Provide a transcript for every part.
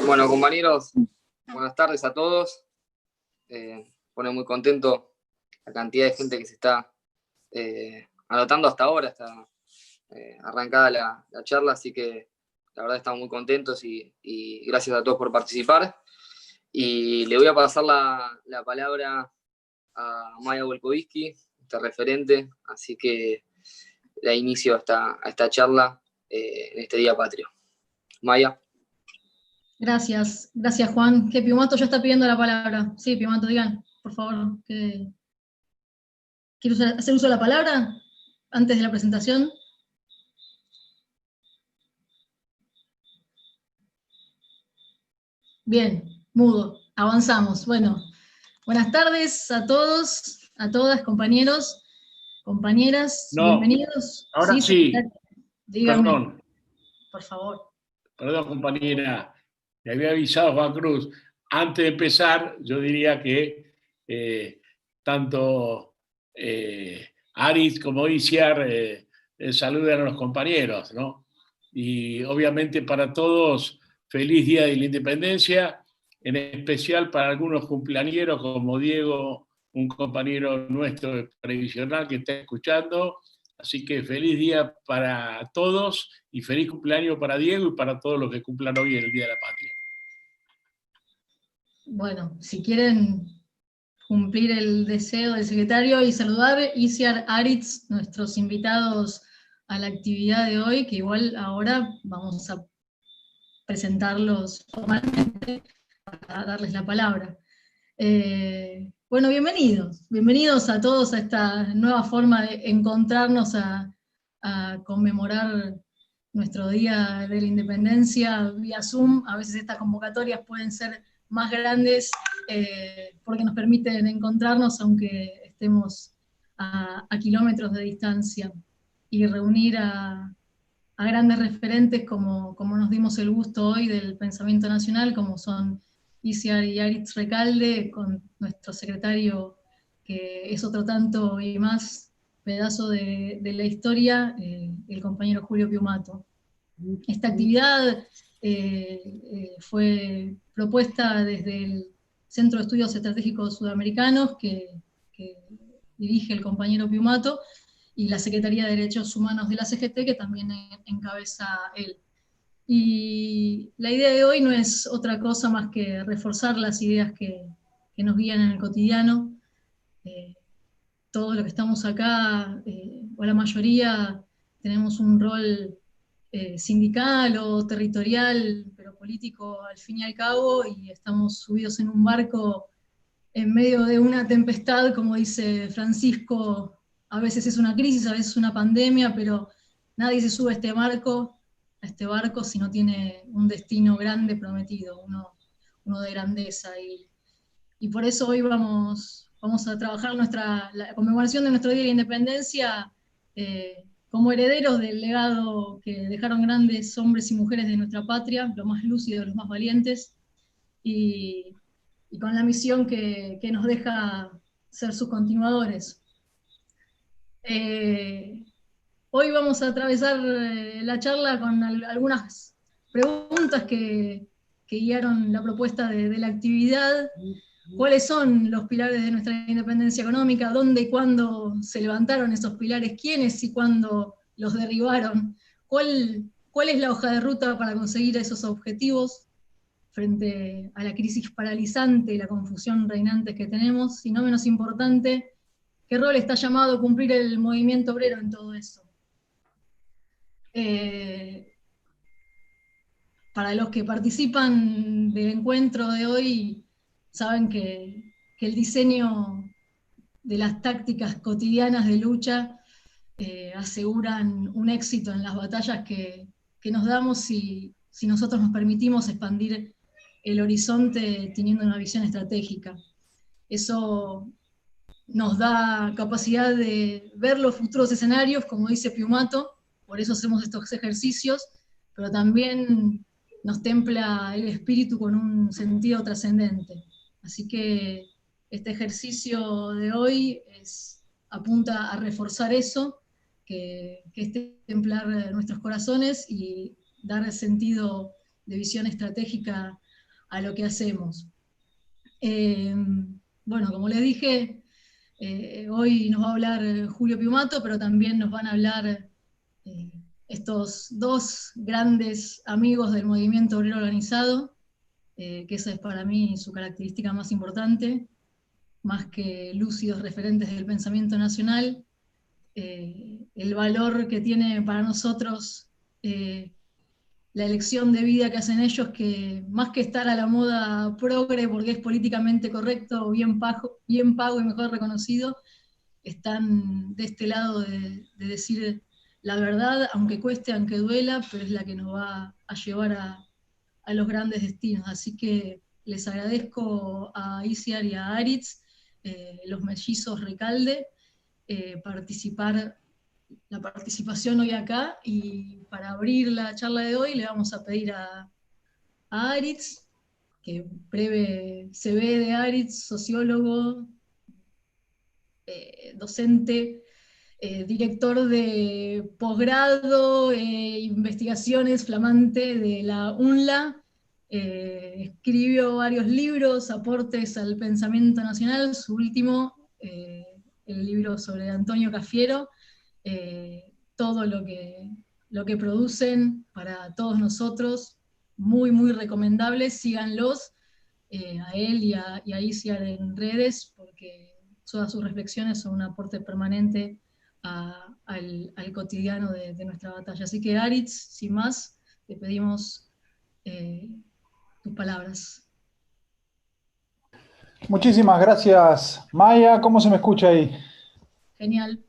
Bueno, compañeros, buenas tardes a todos. Pone muy contento la cantidad de gente que se está anotando hasta ahora, está arrancada la charla, así que la verdad estamos muy contentos y gracias a todos por participar. Y le voy a pasar la palabra a Maya Volkovitsky, este referente, así que la inicio a esta charla en este Día Patrio. Maya. Gracias Juan. Que Piumato ya está pidiendo la palabra. Sí, Piumato, digan, por favor. ¿Quiere hacer uso de la palabra antes de la presentación? Bien, mudo. Avanzamos. Bueno, buenas tardes a todos, a todas, compañeros, compañeras, No, bienvenidos. Ahora sí. Dígame, Perdón. por favor. Perdón, compañera. Me había avisado Juan Cruz. Antes de empezar, yo diría que tanto Aris como Isiar saludan a los compañeros, ¿no? Y obviamente para todos, feliz Día de la Independencia, en especial para algunos cumpleañeros como Diego, un compañero nuestro previsional que está escuchando. Así que feliz día para todos y feliz cumpleaños para Diego y para todos los que cumplan hoy en el Día de la Patria. Bueno, si quieren cumplir el deseo del secretario y saludar Isiar, Aritz, nuestros invitados a la actividad de hoy, que igual ahora vamos a presentarlos formalmente para darles la palabra. Bueno, bienvenidos a todos a esta nueva forma de encontrarnos a conmemorar nuestro Día de la Independencia vía Zoom. A veces estas convocatorias pueden ser más grandes porque nos permiten encontrarnos aunque estemos a kilómetros de distancia y reunir a grandes referentes como nos dimos el gusto hoy del pensamiento nacional, como son Isiar y Aritz Recalde, con nuestro secretario, que es otro tanto y más pedazo de la historia, el compañero Julio Piumato. Esta actividad fue propuesta desde el Centro de Estudios Estratégicos Sudamericanos, que dirige el compañero Piumato, y la Secretaría de Derechos Humanos de la CGT, que también encabeza él. Y la idea de hoy no es otra cosa más que reforzar las ideas que nos guían en el cotidiano. Todos los que estamos acá, o la mayoría, tenemos un rol sindical o territorial, pero político al fin y al cabo, y estamos subidos en un barco en medio de una tempestad, como dice Francisco. A veces es una crisis, a veces es una pandemia, pero nadie se sube a este barco si no tiene un destino grande prometido, uno de grandeza. Y por eso hoy vamos a trabajar la conmemoración de nuestro Día de la Independencia como herederos del legado que dejaron grandes hombres y mujeres de nuestra patria, los más lúcidos, los más valientes, y con la misión que nos deja ser sus continuadores. Hoy vamos a atravesar la charla con algunas preguntas que guiaron la propuesta de la actividad. ¿Cuáles son los pilares de nuestra independencia económica? ¿Dónde y cuándo se levantaron esos pilares? ¿Quiénes y cuándo los derribaron? ¿Cuál es la hoja de ruta para conseguir esos objetivos frente a la crisis paralizante y la confusión reinante que tenemos? Y no menos importante, ¿qué rol está llamado a cumplir el movimiento obrero en todo eso? Para los que participan del encuentro de hoy, saben que el diseño de las tácticas cotidianas de lucha aseguran un éxito en las batallas que nos damos si nosotros nos permitimos expandir el horizonte teniendo una visión estratégica. Eso nos da capacidad de ver los futuros escenarios, como dice Piumato, por eso hacemos estos ejercicios, pero también nos templa el espíritu con un sentido trascendente. Así que este ejercicio de hoy apunta a reforzar eso, que es templar nuestros corazones y dar sentido de visión estratégica a lo que hacemos. Bueno, como les dije, hoy nos va a hablar Julio Piumato, pero también nos van a hablar estos dos grandes amigos del movimiento obrero organizado, que esa es para mí su característica más importante, más que lúcidos referentes del pensamiento nacional. El valor que tiene para nosotros la elección de vida que hacen ellos, que más que estar a la moda progre porque es políticamente correcto o bien pago y mejor reconocido, están de este lado de decir la verdad, aunque cueste, aunque duela, pero es la que nos va a llevar a los grandes destinos. Así que les agradezco a Isiar y a Aritz, los mellizos Recalde, la participación hoy acá, y para abrir la charla de hoy le vamos a pedir a Aritz, que breve CV de Aritz, sociólogo, docente, director de posgrado, investigaciones flamante de la UNLA, escribió varios libros, aportes al pensamiento nacional, su último, el libro sobre Antonio Cafiero, todo lo que producen para todos nosotros, muy, muy recomendables, síganlos, a él y a Isiar en redes, porque todas sus reflexiones son un aporte permanente al cotidiano de nuestra batalla. Así que Aritz, sin más, te pedimos tus palabras. Muchísimas gracias, Maya. ¿Cómo se me escucha ahí? Genial.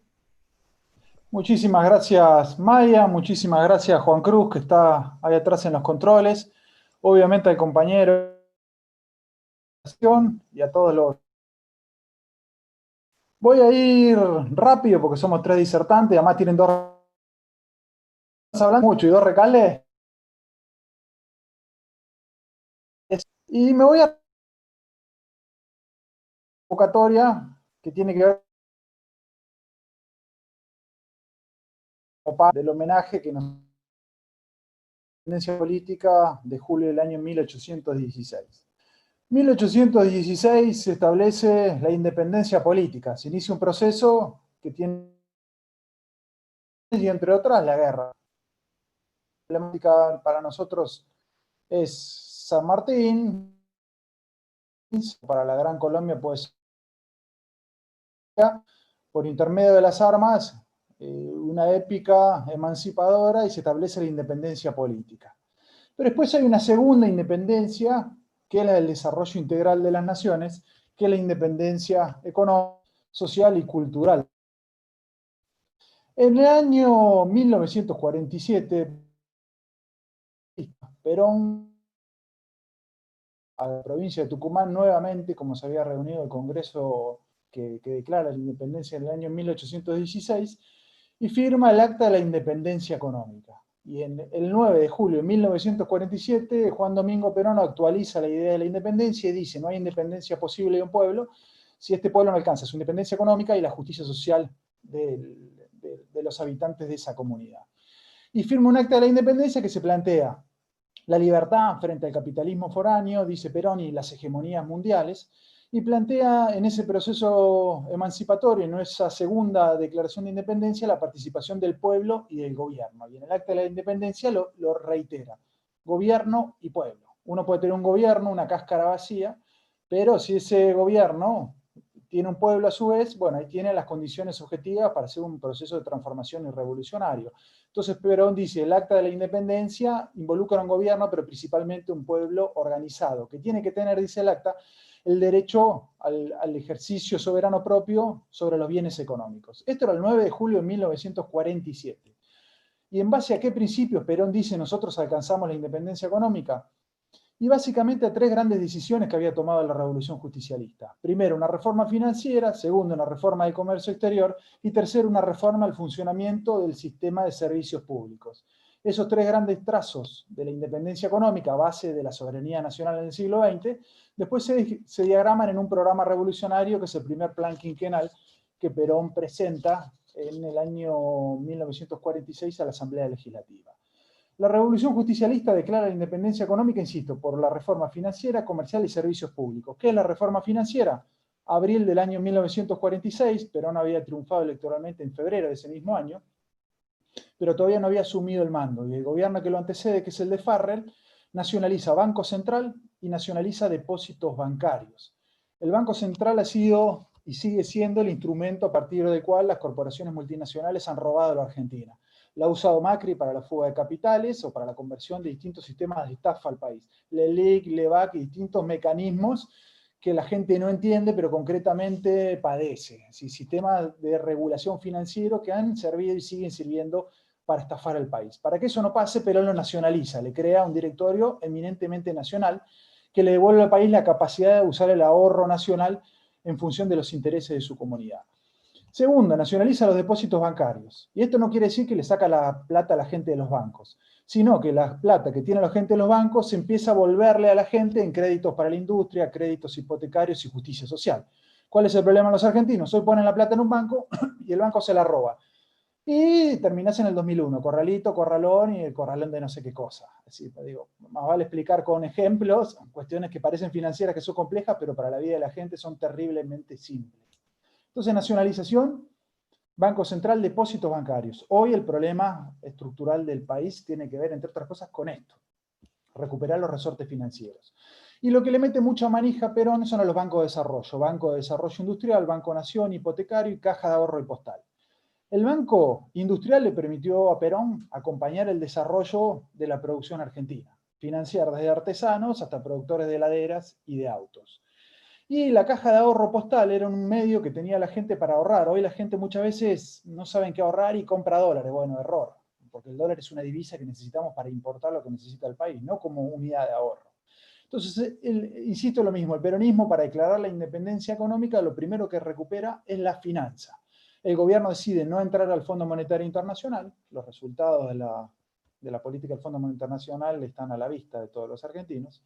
Muchísimas gracias, Maya. Muchísimas gracias, Juan Cruz, que está ahí atrás en los controles. Obviamente al compañero y a todos los... Voy a ir rápido porque somos 3 disertantes, además tienen 2 hablando mucho y 2 recales. Y me voy a convocatoria que tiene que ver del homenaje que nos la independencia política de julio del año 1816. 1816 se establece la independencia política, se inicia un proceso que tiene, y entre otras, la guerra. La emblemática para nosotros es San Martín, para la Gran Colombia, pues, por intermedio de las armas, una épica emancipadora, y se establece la independencia política. Pero después hay una segunda independencia, que es la del desarrollo integral de las naciones, que es la independencia económica, social y cultural. En el año 1947, Perón, a la provincia de Tucumán, nuevamente, como se había reunido el Congreso que declara la independencia en el año 1816, y firma el Acta de la Independencia Económica. Y el 9 de julio de 1947, Juan Domingo Perón actualiza la idea de la independencia y dice: no hay independencia posible de un pueblo si este pueblo no alcanza su independencia económica y la justicia social de los habitantes de esa comunidad. Y firma un acta de la independencia que se plantea la libertad frente al capitalismo foráneo, dice Perón, y las hegemonías mundiales, y plantea en ese proceso emancipatorio, en esa segunda declaración de independencia, la participación del pueblo y del gobierno. Y en el acta de la independencia lo reitera: gobierno y pueblo. Uno puede tener un gobierno, una cáscara vacía, pero si ese gobierno tiene un pueblo a su vez, bueno, ahí tiene las condiciones objetivas para hacer un proceso de transformación y revolucionario. Entonces Perón dice: el acta de la independencia involucra a un gobierno, pero principalmente un pueblo organizado, que tiene que tener, dice el acta, el derecho al ejercicio soberano propio sobre los bienes económicos. Esto era el 9 de julio de 1947. ¿Y en base a qué principios Perón dice nosotros alcanzamos la independencia económica? Y básicamente a 3 grandes decisiones que había tomado la revolución justicialista. Primero, una reforma financiera; segundo, una reforma del comercio exterior; y tercero, una reforma al funcionamiento del sistema de servicios públicos. Esos 3 grandes trazos de la independencia económica, base de la soberanía nacional en el siglo XX, después se diagraman en un programa revolucionario que es el primer plan quinquenal que Perón presenta en el año 1946 a la Asamblea Legislativa. La revolución justicialista declara la independencia económica, insisto, por la reforma financiera, comercial y servicios públicos. ¿Qué es la reforma financiera? Abril del año 1946, Perón había triunfado electoralmente en febrero de ese mismo año, pero todavía no había asumido el mando. Y el gobierno que lo antecede, que es el de Farrell, nacionaliza Banco Central y nacionaliza depósitos bancarios. El Banco Central ha sido y sigue siendo el instrumento a partir del cual las corporaciones multinacionales han robado a la Argentina. La ha usado Macri para la fuga de capitales o para la conversión de distintos sistemas de estafa al país. LELIC, LEVAC y distintos mecanismos que la gente no entiende, pero concretamente padece. ¿Sí? Sistemas de regulación financiero que han servido y siguen sirviendo para estafar al país. Para que eso no pase, Perón lo nacionaliza, le crea un directorio eminentemente nacional que le devuelve al país la capacidad de usar el ahorro nacional en función de los intereses de su comunidad. Segundo, nacionaliza los depósitos bancarios. Y esto no quiere decir que le saca la plata a la gente de los bancos, sino que la plata que tiene la gente de los bancos se empieza a volverle a la gente en créditos para la industria, créditos hipotecarios y justicia social. ¿Cuál es el problema de los argentinos? Hoy ponen la plata en un banco y el banco se la roba. Y terminás en el 2001, corralito, corralón y el corralón de no sé qué cosa. Así, digo, más vale explicar con ejemplos, cuestiones que parecen financieras, que son complejas, pero para la vida de la gente son terriblemente simples. Entonces, nacionalización, Banco Central, depósitos bancarios. Hoy el problema estructural del país tiene que ver, entre otras cosas, con esto. Recuperar los resortes financieros. Y lo que le mete mucha manija a Perón son a los bancos de desarrollo. Banco de Desarrollo Industrial, Banco Nación, Hipotecario y Caja de Ahorro y Postal. El Banco Industrial le permitió a Perón acompañar el desarrollo de la producción argentina, financiar desde artesanos hasta productores de heladeras y de autos. Y la Caja de Ahorro Postal era un medio que tenía la gente para ahorrar. Hoy la gente muchas veces no sabe qué ahorrar y compra dólares. Bueno, error, porque el dólar es una divisa que necesitamos para importar lo que necesita el país, no como unidad de ahorro. Entonces, insisto lo mismo, el peronismo para declarar la independencia económica lo primero que recupera es la finanza. El gobierno decide no entrar al Fondo Monetario Internacional, los resultados de la política del Fondo Monetario Internacional están a la vista de todos los argentinos,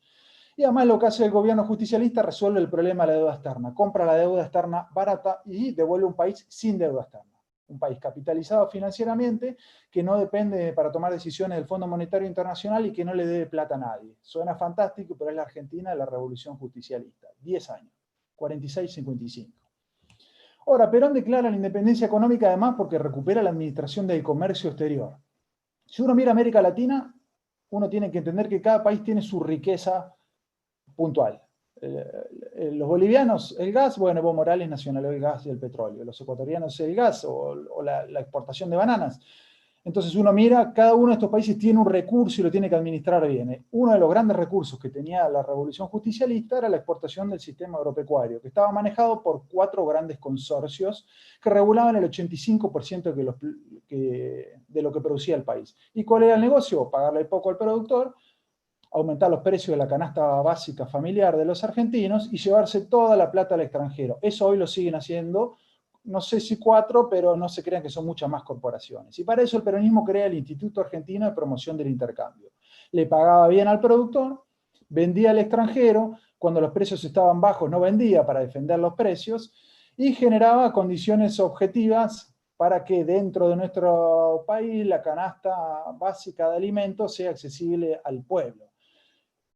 y además lo que hace el gobierno justicialista resuelve el problema de la deuda externa, compra la deuda externa barata y devuelve un país sin deuda externa. Un país capitalizado financieramente, que no depende para tomar decisiones del Fondo Monetario Internacional y que no le debe plata a nadie. Suena fantástico, pero es la Argentina de la revolución justicialista. 10 años, 46-55. Ahora, Perón declara la independencia económica además porque recupera la administración del comercio exterior. Si uno mira América Latina, uno tiene que entender que cada país tiene su riqueza puntual. Los bolivianos, el gas, bueno, Evo Morales nacionalizó el gas y el petróleo. Los ecuatorianos, el gas o la exportación de bananas. Entonces uno mira, cada uno de estos países tiene un recurso y lo tiene que administrar bien. Uno de los grandes recursos que tenía la revolución justicialista era la exportación del sistema agropecuario, que estaba manejado por 4 grandes consorcios que regulaban el 85% de lo que producía el país. ¿Y cuál era el negocio? Pagarle poco al productor, aumentar los precios de la canasta básica familiar de los argentinos y llevarse toda la plata al extranjero. Eso hoy lo siguen haciendo, no sé si 4, pero no se crean que son muchas más corporaciones. Y para eso el peronismo crea el Instituto Argentino de Promoción del Intercambio. Le pagaba bien al productor, vendía al extranjero, cuando los precios estaban bajos no vendía para defender los precios, y generaba condiciones objetivas para que dentro de nuestro país la canasta básica de alimentos sea accesible al pueblo.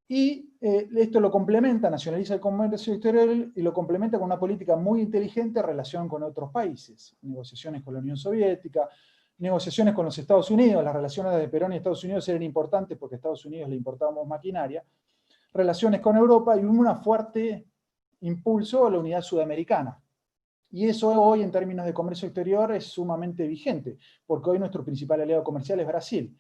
Y esto lo complementa, nacionaliza el comercio exterior y lo complementa con una política muy inteligente en relación con otros países. Negociaciones con la Unión Soviética, negociaciones con los Estados Unidos. Las relaciones de Perón y Estados Unidos eran importantes porque a Estados Unidos le importábamos maquinaria. Relaciones con Europa y un fuerte impulso a la unidad sudamericana. Y eso hoy en términos de comercio exterior es sumamente vigente, porque hoy nuestro principal aliado comercial es Brasil.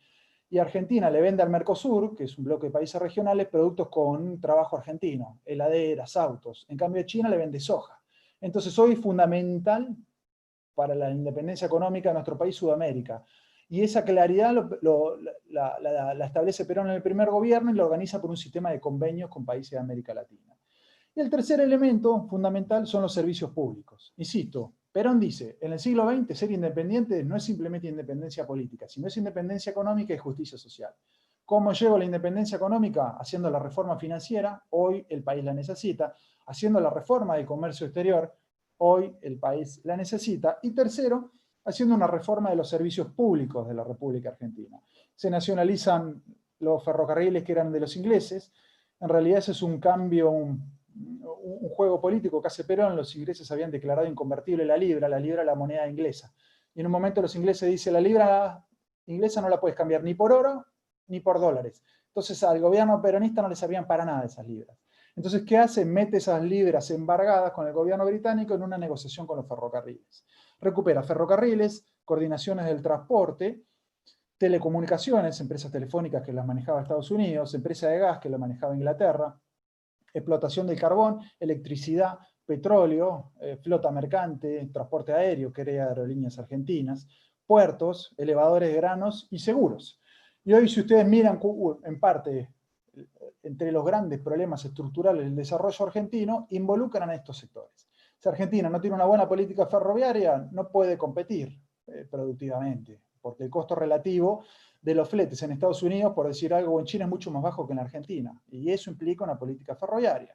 Y Argentina le vende al Mercosur, que es un bloque de países regionales, productos con trabajo argentino, heladeras, autos. En cambio, China le vende soja. Entonces, hoy es fundamental para la independencia económica de nuestro país, Sudamérica. Y esa claridad la establece Perón en el primer gobierno y lo organiza por un sistema de convenios con países de América Latina. Y el tercer elemento fundamental son los servicios públicos. Insisto, Perón dice, en el siglo XX ser independiente no es simplemente independencia política, sino es independencia económica y justicia social. ¿Cómo llego a la independencia económica? Haciendo la reforma financiera, hoy el país la necesita. Haciendo la reforma del comercio exterior, hoy el país la necesita. Y tercero, haciendo una reforma de los servicios públicos de la República Argentina. Se nacionalizan los ferrocarriles que eran de los ingleses. En realidad ese es un cambio, un juego político que hace Perón. Los ingleses habían declarado inconvertible la libra la moneda inglesa. Y en un momento los ingleses dicen, la libra inglesa no la puedes cambiar ni por oro ni por dólares. Entonces al gobierno peronista no le servían para nada esas libras. Entonces, ¿qué hace? Mete esas libras embargadas con el gobierno británico en una negociación con los ferrocarriles. Recupera ferrocarriles, coordinaciones del transporte, telecomunicaciones, empresas telefónicas que las manejaba Estados Unidos, empresa de gas que la manejaba Inglaterra, explotación del carbón, electricidad, petróleo, flota mercante, transporte aéreo, que era Aerolíneas Argentinas, puertos, elevadores de granos y seguros. Y hoy, si ustedes miran en parte entre los grandes problemas estructurales del desarrollo argentino, involucran a estos sectores. Si Argentina no tiene una buena política ferroviaria, no puede competir productivamente, porque el costo relativo de los fletes en Estados Unidos, por decir algo, en China es mucho más bajo que en la Argentina, y eso implica una política ferroviaria.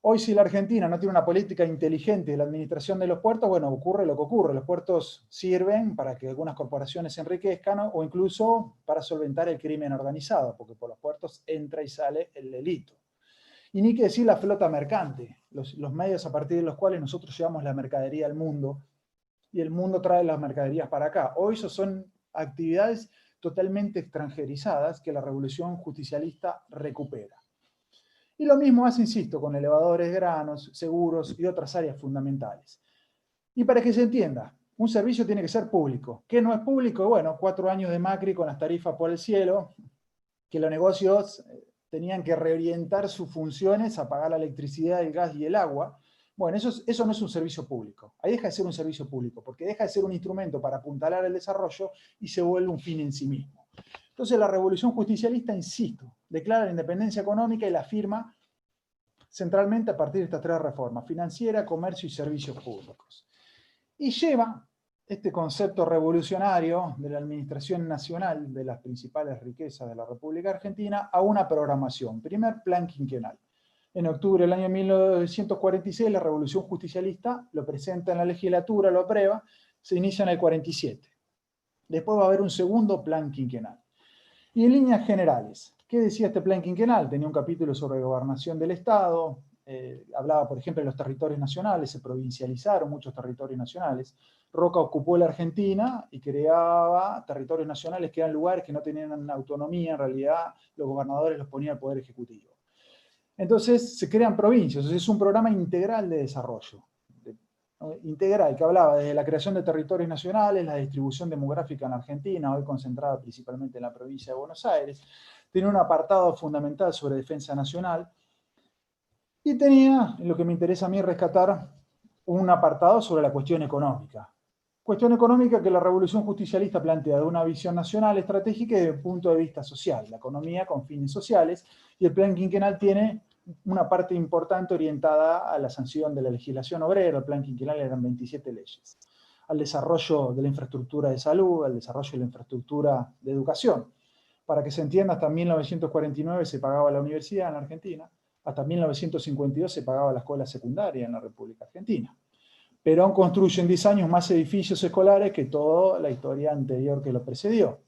Hoy, si la Argentina no tiene una política inteligente de la administración de los puertos, bueno, ocurre lo que ocurre. Los puertos sirven para que algunas corporaciones se enriquezcan, ¿no? O incluso para solventar el crimen organizado, porque por los puertos entra y sale el delito. Y ni que decir la flota mercante, los medios a partir de los cuales nosotros llevamos la mercadería al mundo, y el mundo trae las mercaderías para acá. Hoy eso son actividades totalmente extranjerizadas que la revolución justicialista recupera. Y lo mismo hace, insisto, con elevadores, granos, seguros y otras áreas fundamentales. Y para que se entienda, un servicio tiene que ser público. ¿Qué no es público? Bueno, 4 años de Macri con las tarifas por el cielo, que los negocios tenían que reorientar sus funciones a pagar la electricidad, el gas y el agua. Bueno, eso no es un servicio público. Ahí deja de ser un servicio público, porque deja de ser un instrumento para apuntalar el desarrollo y se vuelve un fin en sí mismo. Entonces la revolución justicialista, insisto, declara la independencia económica y la afirma centralmente a partir de estas 3 reformas: financiera, comercio y servicios públicos. Y lleva este concepto revolucionario de la administración nacional de las principales riquezas de la República Argentina a una programación. Primer plan quinquenal. En octubre del año 1946 la revolución justicialista lo presenta en la legislatura, lo aprueba, se inicia en el 47. Después va a haber un segundo plan quinquenal. Y en líneas generales, ¿qué decía este plan quinquenal? Tenía un capítulo sobre gobernación del Estado, hablaba, por ejemplo, de los territorios nacionales, se provincializaron muchos territorios nacionales. Roca ocupó la Argentina y creaba territorios nacionales que eran lugares que no tenían autonomía, en realidad los gobernadores los ponía al Poder Ejecutivo. Entonces se crean provincias, es un programa integral de desarrollo. Integral, que hablaba desde la creación de territorios nacionales, la distribución demográfica en Argentina, hoy concentrada principalmente en la provincia de Buenos Aires, tenía un apartado fundamental sobre defensa nacional, y tenía, lo que me interesa a mí rescatar, un apartado sobre la cuestión económica. Cuestión económica que la revolución justicialista plantea de una visión nacional estratégica y desde un punto de vista social, la economía con fines sociales, y el plan quinquenal tiene una parte importante orientada a la sanción de la legislación obrera. El plan quinquenal eran 27 leyes, al desarrollo de la infraestructura de salud, al desarrollo de la infraestructura de educación. Para que se entienda, hasta 1949 se pagaba la universidad en la Argentina, hasta 1952 se pagaba la escuela secundaria en la República Argentina. Perón construye en 10 años más edificios escolares que toda la historia anterior que lo precedió.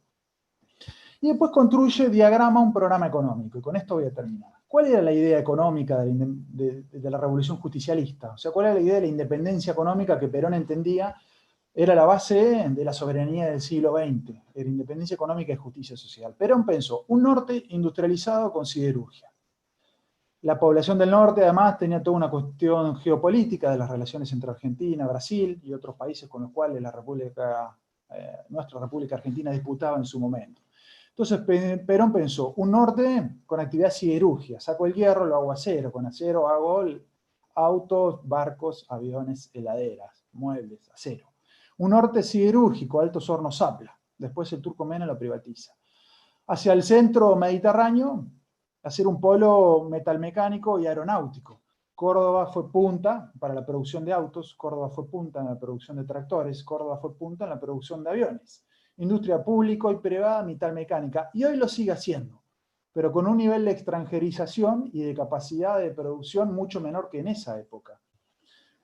Y después construye, diagrama un programa económico, y con esto voy a terminar. ¿Cuál era la idea económica de la revolución justicialista? O sea, ¿cuál era la idea de la independencia económica que Perón entendía era la base de la soberanía del siglo XX? Era independencia económica y justicia social. Perón pensó un norte industrializado con siderurgia. La población del norte, además, tenía toda una cuestión geopolítica de las relaciones entre Argentina, Brasil y otros países con los cuales nuestra República Argentina disputaba en su momento. Entonces Perón pensó, un norte con actividad siderurgia, saco el hierro, lo hago acero, con acero hago autos, barcos, aviones, heladeras, muebles, acero. Un norte siderúrgico, Altos Hornos Zapla, después el Turco Mena lo privatiza. Hacia el centro mediterráneo, hacer un polo metalmecánico y aeronáutico. Córdoba fue punta para la producción de autos, Córdoba fue punta en la producción de tractores, Córdoba fue punta en la producción de aviones. Industria pública y privada, metalmecánica, y hoy lo sigue haciendo, pero con un nivel de extranjerización y de capacidad de producción mucho menor que en esa época.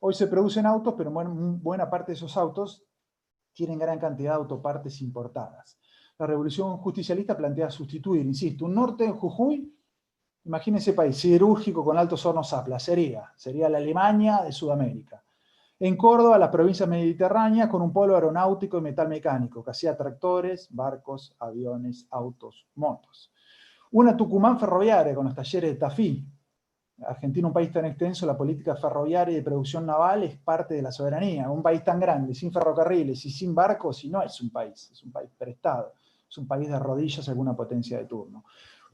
Hoy se producen autos, pero buena parte de esos autos tienen gran cantidad de autopartes importadas. La revolución justicialista plantea sustituir, insisto, un norte en Jujuy, imagínense país siderúrgico con altos hornos a placería, sería la Alemania de Sudamérica. En Córdoba, la provincia mediterránea, con un polo aeronáutico y metal mecánico, que hacía tractores, barcos, aviones, autos, motos. Una Tucumán ferroviaria con los talleres de Tafí. Argentina, un país tan extenso, la política ferroviaria y de producción naval es parte de la soberanía. Un país tan grande, sin ferrocarriles y sin barcos, y no es un país prestado, es un país de rodillas, alguna potencia de turno.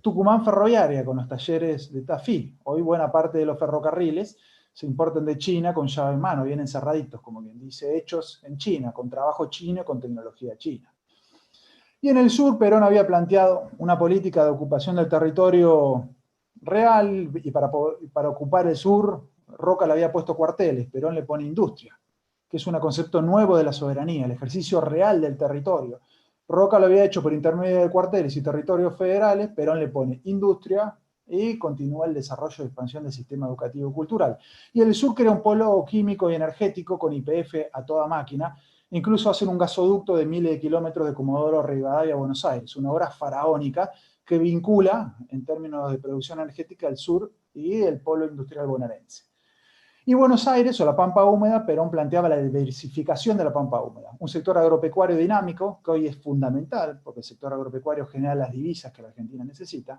Tucumán ferroviaria con los talleres de Tafí. Hoy buena parte de los ferrocarriles se importan de China con llave en mano, vienen cerraditos, como quien dice, hechos en China, con trabajo chino, con tecnología china. Y en el sur, Perón había planteado una política de ocupación del territorio real, y para ocupar el sur, Roca le había puesto cuarteles, Perón le pone industria, que es un concepto nuevo de la soberanía, el ejercicio real del territorio. Roca lo había hecho por intermedio de cuarteles y territorios federales, Perón le pone industria y continúa el desarrollo y expansión del sistema educativo y cultural. Y el sur crea un polo químico y energético con YPF a toda máquina, incluso hacen un gasoducto de miles de kilómetros de Comodoro Rivadavia a Buenos Aires, una obra faraónica que vincula, en términos de producción energética, el sur y el polo industrial bonaerense. Y Buenos Aires, o la Pampa Húmeda, Perón planteaba la diversificación de la Pampa Húmeda, un sector agropecuario dinámico, que hoy es fundamental, porque el sector agropecuario genera las divisas que la Argentina necesita,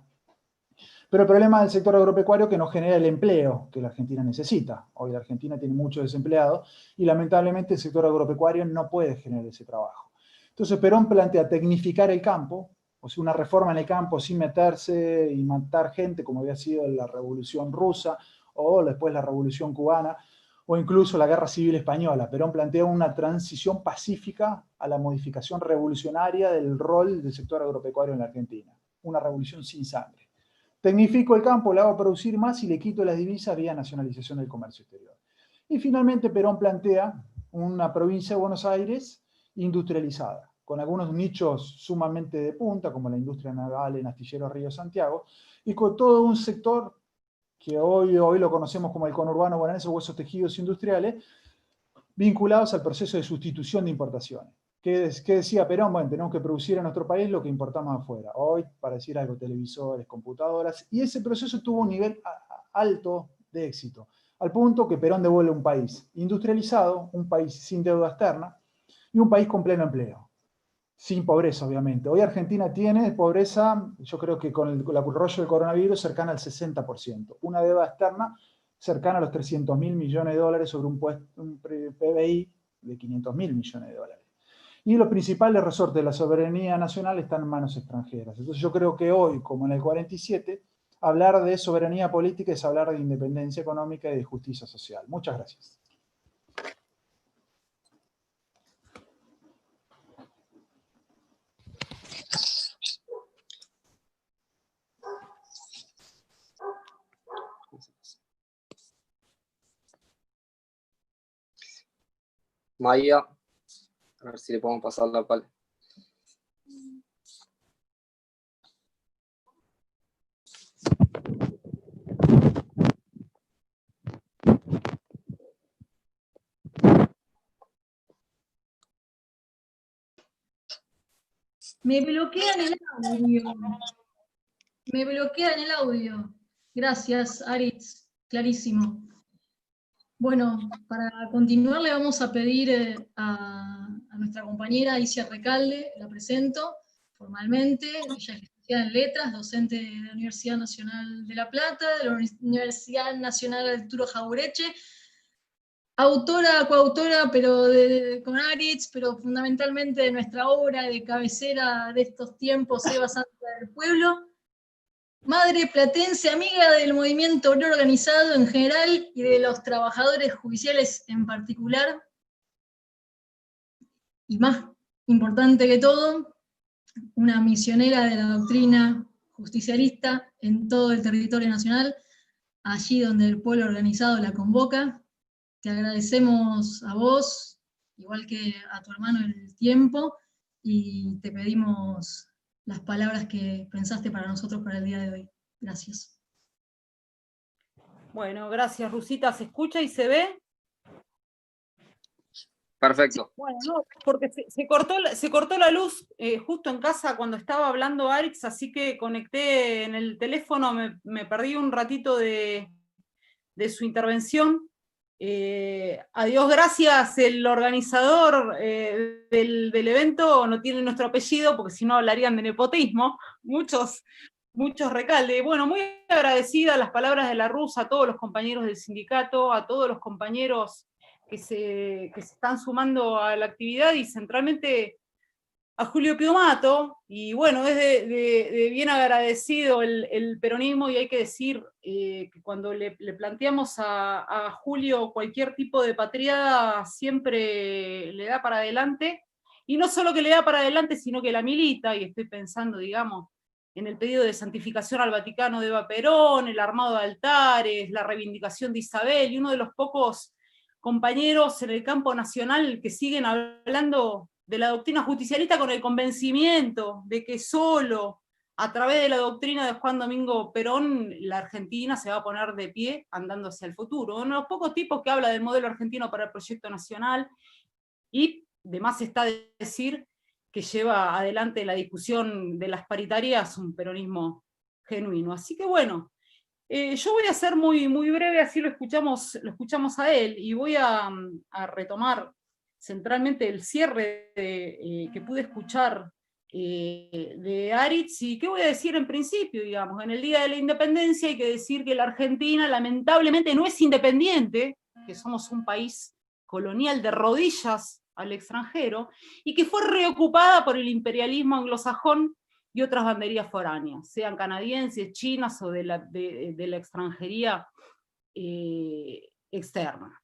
pero el problema del sector agropecuario es que no genera el empleo que la Argentina necesita. Hoy la Argentina tiene muchos desempleados y lamentablemente el sector agropecuario no puede generar ese trabajo. Entonces Perón plantea tecnificar el campo, o sea, una reforma en el campo sin meterse y matar gente, como había sido la Revolución Rusa, o después la Revolución Cubana, o incluso la Guerra Civil Española. Perón plantea una transición pacífica a la modificación revolucionaria del rol del sector agropecuario en la Argentina. Una revolución sin sangre. Tecnifico el campo, le hago producir más y le quito las divisas vía nacionalización del comercio exterior. Y finalmente Perón plantea una provincia de Buenos Aires industrializada, con algunos nichos sumamente de punta, como la industria naval en Astilleros Río Santiago, y con todo un sector que hoy lo conocemos como el conurbano bonaerense, huesos tejidos industriales, vinculados al proceso de sustitución de importaciones. ¿Qué decía Perón? Bueno, tenemos que producir en nuestro país lo que importamos afuera. Hoy, para decir algo, televisores, computadoras, y ese proceso tuvo un nivel alto de éxito, al punto que Perón devuelve un país industrializado, un país sin deuda externa, y un país con pleno empleo. Sin pobreza, obviamente. Hoy Argentina tiene pobreza, yo creo que con el rollo del coronavirus, cercana al 60%. Una deuda externa cercana a los 300.000 millones de dólares sobre un PBI de 500.000 millones de dólares. Y los principales resortes de la soberanía nacional están en manos extranjeras. Entonces yo creo que hoy, como en el 47, hablar de soberanía política es hablar de independencia económica y de justicia social. Muchas gracias. Maía, a ver si le podemos pasar la pala. Me bloquean el audio. Me bloquean el audio. Gracias, Aritz. Clarísimo. Bueno, para continuar le vamos a pedir a nuestra compañera Isia Recalde, la presento formalmente. Ella es licenciada en Letras, docente de la Universidad Nacional de La Plata, de la Universidad Nacional Arturo Jauretche, autora, coautora, pero con Aritz, pero fundamentalmente de nuestra obra de cabecera de estos tiempos, Eva Santa del Pueblo. Madre platense, amiga del movimiento obrero organizado en general y de los trabajadores judiciales en particular. Y más importante que todo, una misionera de la doctrina justicialista en todo el territorio nacional, allí donde el pueblo organizado la convoca. Te agradecemos a vos, igual que a tu hermano, el tiempo, y te pedimos las palabras que pensaste para nosotros para el día de hoy. Gracias. Bueno, gracias, Rusita. ¿Se escucha y se ve? Perfecto. Bueno, no, porque se cortó la luz justo en casa cuando estaba hablando Arix, así que conecté en el teléfono, me perdí un ratito de su intervención. A Dios gracias, el organizador del evento no tiene nuestro apellido, porque si no hablarían de nepotismo, muchos recaldes. Bueno, muy agradecida a las palabras de la Rusa, a todos los compañeros del sindicato, a todos los compañeros que se están sumando a la actividad, y centralmente a Julio Piumato. Y bueno, es de bien agradecido el peronismo, y hay que decir que cuando le planteamos a Julio cualquier tipo de patriada, siempre le da para adelante, y no solo que le da para adelante, sino que la milita, y estoy pensando, digamos, en el pedido de santificación al Vaticano de Eva Perón, el armado de altares, la reivindicación de Isabel, y uno de los pocos compañeros en el campo nacional que siguen hablando de la doctrina justicialista con el convencimiento de que solo a través de la doctrina de Juan Domingo Perón la Argentina se va a poner de pie andando hacia el futuro. Uno de los pocos tipos que habla del modelo argentino para el proyecto nacional, y de más está decir que lleva adelante la discusión de las paritarias un peronismo genuino. Así que bueno, yo voy a ser muy breve, así lo escuchamos a él, y voy a retomar centralmente el cierre que pude escuchar de Aritz. Y qué voy a decir en principio, digamos, en el Día de la Independencia hay que decir que la Argentina lamentablemente no es independiente, que somos un país colonial de rodillas al extranjero, y que fue reocupada por el imperialismo anglosajón y otras banderías foráneas, sean canadienses, chinas o de la extranjería externa.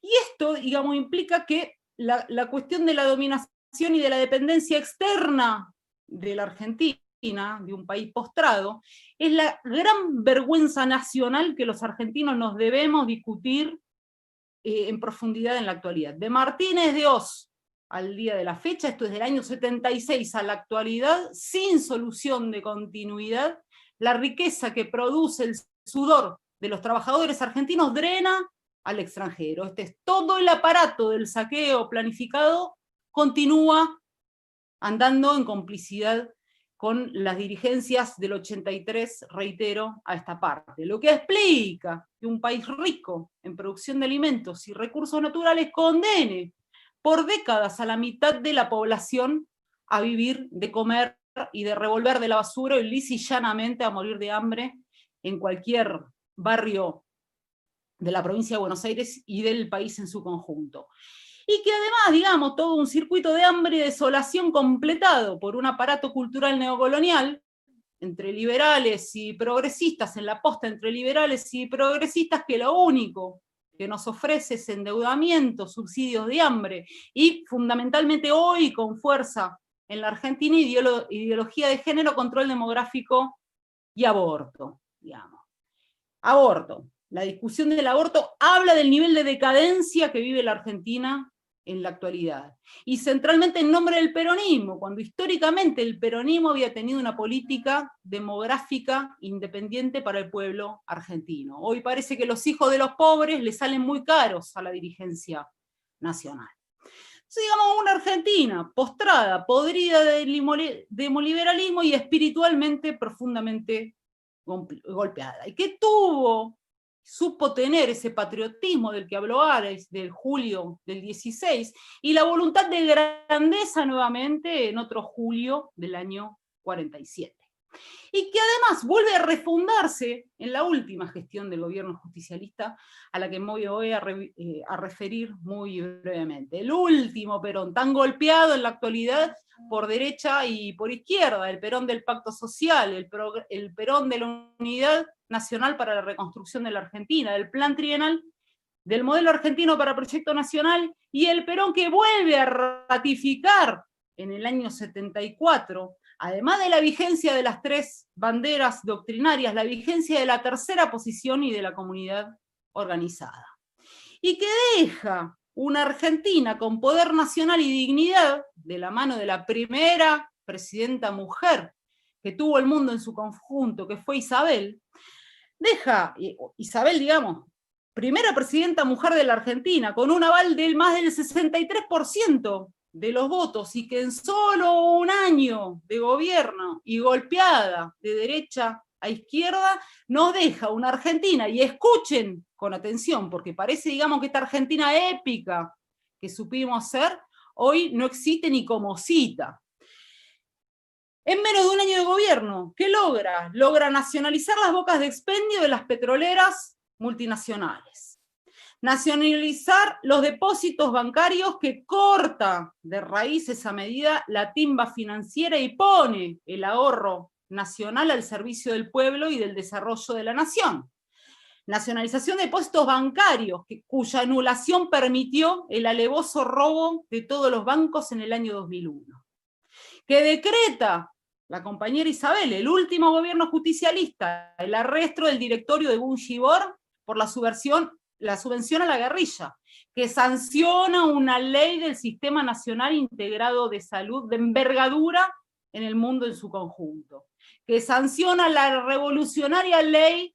Y esto, digamos, implica que la cuestión de la dominación y de la dependencia externa de la Argentina, de un país postrado, es la gran vergüenza nacional que los argentinos nos debemos discutir en profundidad en la actualidad. De Martínez de Oz al día de la fecha, esto es del año 76 a la actualidad, sin solución de continuidad, la riqueza que produce el sudor de los trabajadores argentinos drena al extranjero. Este es todo el aparato del saqueo planificado, continúa andando en complicidad con las dirigencias del 83, reitero, a esta parte. Lo que explica que un país rico en producción de alimentos y recursos naturales condene por décadas a la mitad de la población a vivir de comer y de revolver de la basura, y lisa y llanamente a morir de hambre en cualquier barrio de la provincia de Buenos Aires y del país en su conjunto. Y que además, digamos, todo un circuito de hambre y desolación completado por un aparato cultural neocolonial, entre liberales y progresistas, en la posta entre liberales y progresistas, que lo único que nos ofrece es endeudamiento, subsidios de hambre, y fundamentalmente hoy con fuerza en la Argentina, ideología de género, control demográfico y aborto, digamos. Aborto. La discusión del aborto habla del nivel de decadencia que vive la Argentina en la actualidad, y centralmente en nombre del peronismo, cuando históricamente el peronismo había tenido una política demográfica independiente para el pueblo argentino. Hoy parece que los hijos de los pobres le salen muy caros a la dirigencia nacional. Entonces, digamos, una Argentina postrada, podrida del neoliberalismo y espiritualmente profundamente golpeada, y que supo tener ese patriotismo del que habló Ares, del julio del 16, y la voluntad de grandeza nuevamente en otro julio del año 47. Y que además vuelve a refundarse en la última gestión del gobierno justicialista, a la que me voy a referir muy brevemente. El último Perón, tan golpeado en la actualidad por derecha y por izquierda, el Perón del Pacto Social, el Perón de la Unidad Nacional para la Reconstrucción de la Argentina, del Plan Trienal, del Modelo Argentino para el Proyecto Nacional, y el Perón que vuelve a ratificar en el año 74, además de la vigencia de las tres banderas doctrinarias, la vigencia de la tercera posición y de la comunidad organizada. Y que deja una Argentina con poder nacional y dignidad, de la mano de la primera presidenta mujer que tuvo el mundo en su conjunto, que fue Isabel, deja, Isabel, digamos, primera presidenta mujer de la Argentina, con un aval del más del 63% de los votos, y que en solo un año de gobierno y golpeada de derecha a izquierda, nos deja una Argentina, y escuchen con atención, porque parece, digamos, que esta Argentina épica que supimos ser, hoy no existe ni como cita. En menos de un año de gobierno, ¿qué logra? Logra nacionalizar las bocas de expendio de las petroleras multinacionales. Nacionalizar los depósitos bancarios, que corta de raíz esa medida la timba financiera y pone el ahorro nacional al servicio del pueblo y del desarrollo de la nación. Nacionalización de depósitos bancarios, cuya anulación permitió el alevoso robo de todos los bancos en el año 2001. Que decreta la compañera Isabel, el último gobierno justicialista, el arresto del directorio de Bunge-Bor por la subvención a la guerrilla, que sanciona una ley del Sistema Nacional Integrado de Salud de envergadura en el mundo en su conjunto, que sanciona la revolucionaria ley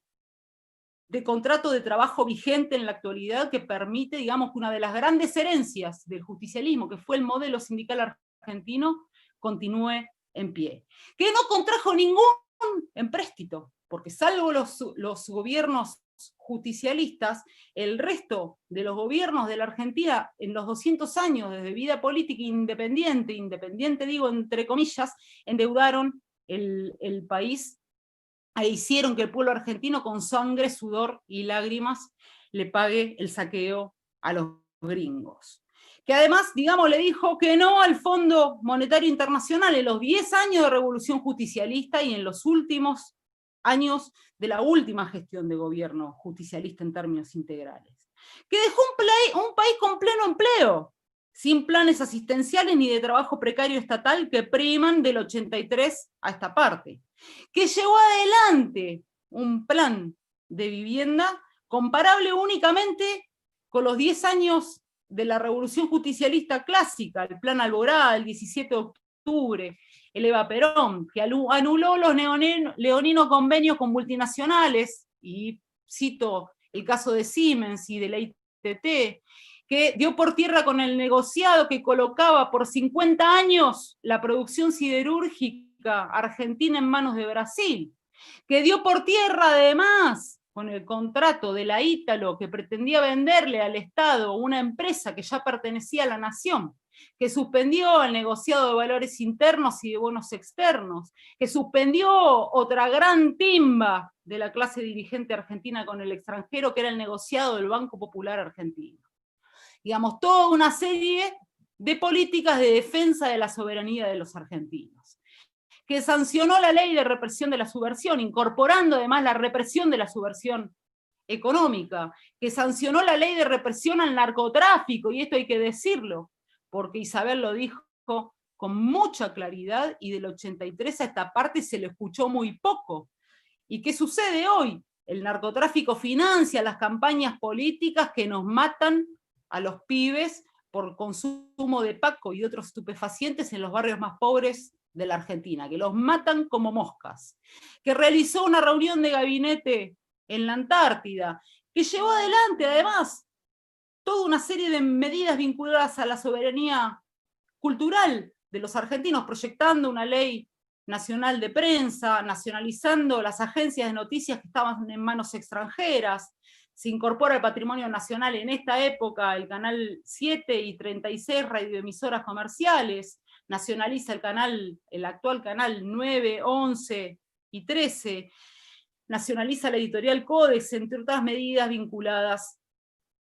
de contrato de trabajo vigente en la actualidad, que permite, digamos, que una de las grandes herencias del justicialismo, que fue el modelo sindical argentino, continúe en pie. Que no contrajo ningún empréstito, porque salvo los gobiernos justicialistas, el resto de los gobiernos de la Argentina en los 200 años de vida política independiente digo entre comillas, endeudaron el país e hicieron que el pueblo argentino con sangre, sudor y lágrimas le pague el saqueo a los gringos. Que además, digamos, le dijo que no al Fondo Monetario Internacional en los 10 años de revolución justicialista y en los últimos años de la última gestión de gobierno justicialista en términos integrales. Que dejó un país con pleno empleo, sin planes asistenciales ni de trabajo precario estatal que priman del 83 a esta parte. Que llevó adelante un plan de vivienda comparable únicamente con los 10 años de la revolución justicialista clásica, el plan Alborada, el 17 de octubre, el Eva Perón, que anuló los leoninos convenios con multinacionales, y cito el caso de Siemens y de la ITT, que dio por tierra con el negociado que colocaba por 50 años la producción siderúrgica argentina en manos de Brasil, que dio por tierra además con el contrato de la Ítalo, que pretendía venderle al Estado una empresa que ya pertenecía a la nación, que suspendió el negociado de valores internos y de bonos externos, que suspendió otra gran timba de la clase dirigente argentina con el extranjero, que era el negociado del Banco Popular Argentino. Digamos, toda una serie de políticas de defensa de la soberanía de los argentinos. Que sancionó la ley de represión de la subversión, incorporando además la represión de la subversión económica, que sancionó la ley de represión al narcotráfico, y esto hay que decirlo, porque Isabel lo dijo con mucha claridad, y del 83 a esta parte se le escuchó muy poco. ¿Y qué sucede hoy? El narcotráfico financia las campañas políticas que nos matan a los pibes por consumo de Paco y otros estupefacientes en los barrios más pobres de la Argentina, que los matan como moscas, que realizó una reunión de gabinete en la Antártida, que llevó adelante además toda una serie de medidas vinculadas a la soberanía cultural de los argentinos, proyectando una ley nacional de prensa, nacionalizando las agencias de noticias que estaban en manos extranjeras. Se incorpora al patrimonio nacional en esta época el canal 7 y 36 radioemisoras comerciales, nacionaliza el actual canal 9, 11 y 13, nacionaliza la editorial Codex, entre otras medidas vinculadas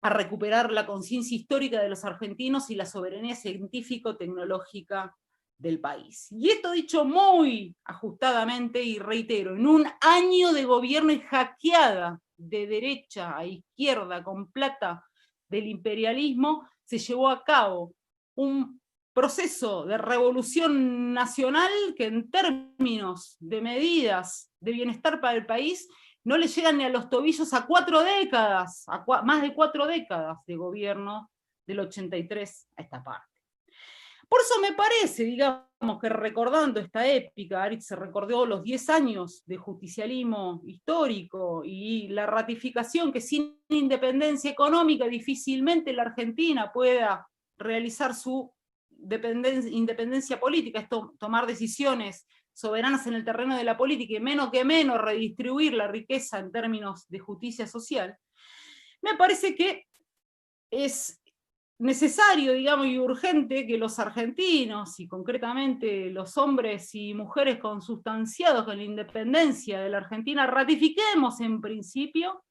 a recuperar la conciencia histórica de los argentinos y la soberanía científico-tecnológica del país. Y esto dicho muy ajustadamente, y reitero, en un año de gobierno y hackeada de derecha a izquierda con plata del imperialismo, se llevó a cabo un proceso de revolución nacional que en términos de medidas de bienestar para el país no le llegan ni a los tobillos a 4 décadas, más de 4 décadas de gobierno del 83 a esta parte. Por eso me parece, digamos, que recordando esta épica, Aritz se recordó los 10 años de justicialismo histórico y la ratificación que sin independencia económica difícilmente la Argentina pueda realizar su independencia política, esto, tomar decisiones soberanas en el terreno de la política y menos redistribuir la riqueza en términos de justicia social, me parece que es necesario, digamos, y urgente que los argentinos, y concretamente los hombres y mujeres consustanciados con la independencia de la Argentina, ratifiquemos en principio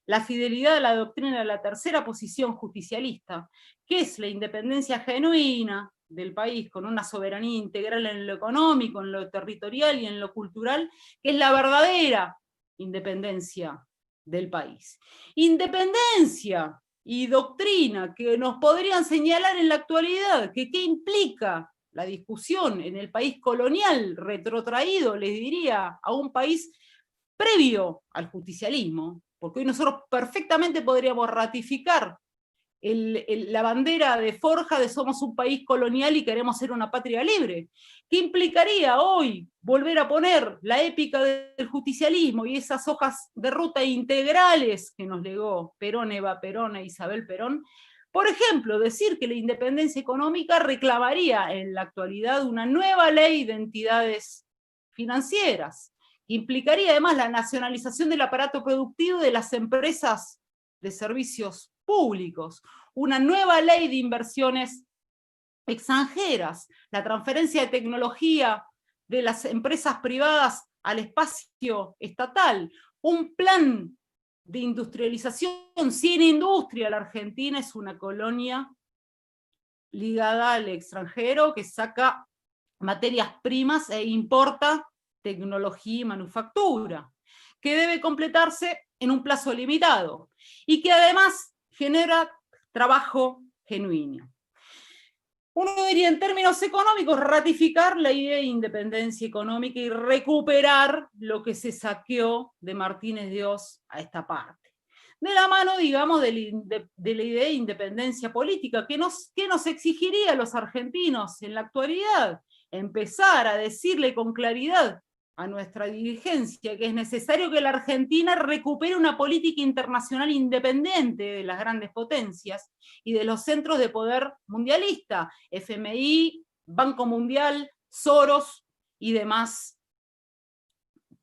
la fidelidad a la doctrina de la tercera posición justicialista, que es la independencia genuina del país, con una soberanía integral en lo económico, en lo territorial y en lo cultural, que es la verdadera independencia del país. Independencia y doctrina que nos podrían señalar en la actualidad, que qué implica la discusión en el país colonial, retrotraído, les diría, a un país previo al justicialismo, porque hoy nosotros perfectamente podríamos ratificar la bandera de forja de somos un país colonial y queremos ser una patria libre. ¿Qué implicaría hoy volver a poner la épica del justicialismo y esas hojas de ruta integrales que nos legó Perón, Eva Perón e Isabel Perón? Por ejemplo, decir que la independencia económica reclamaría en la actualidad una nueva ley de entidades financieras, que implicaría además la nacionalización del aparato productivo de las empresas de servicios públicos, una nueva ley de inversiones extranjeras, la transferencia de tecnología de las empresas privadas al espacio estatal, un plan de industrialización. Sin industria, la Argentina es una colonia ligada al extranjero que saca materias primas e importa tecnología y manufactura, que debe completarse en un plazo limitado y que además genera trabajo genuino. Uno diría en términos económicos ratificar la idea de independencia económica y recuperar lo que se saqueó de Martínez de Oz a esta parte. De la mano, digamos, de la idea de independencia política, que nos exigiría a los argentinos en la actualidad empezar a decirle con claridad a nuestra dirigencia que es necesario que la Argentina recupere una política internacional independiente de las grandes potencias y de los centros de poder mundialista, FMI, Banco Mundial, Soros y demás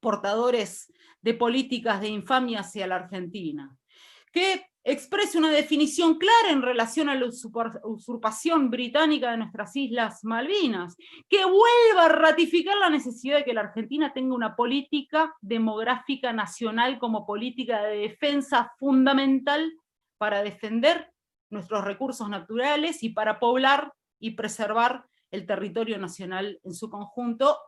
portadores de políticas de infamia hacia la Argentina. Que exprese una definición clara en relación a la usurpación británica de nuestras Islas Malvinas, que vuelva a ratificar la necesidad de que la Argentina tenga una política demográfica nacional como política de defensa fundamental para defender nuestros recursos naturales y para poblar y preservar el territorio nacional en su conjunto,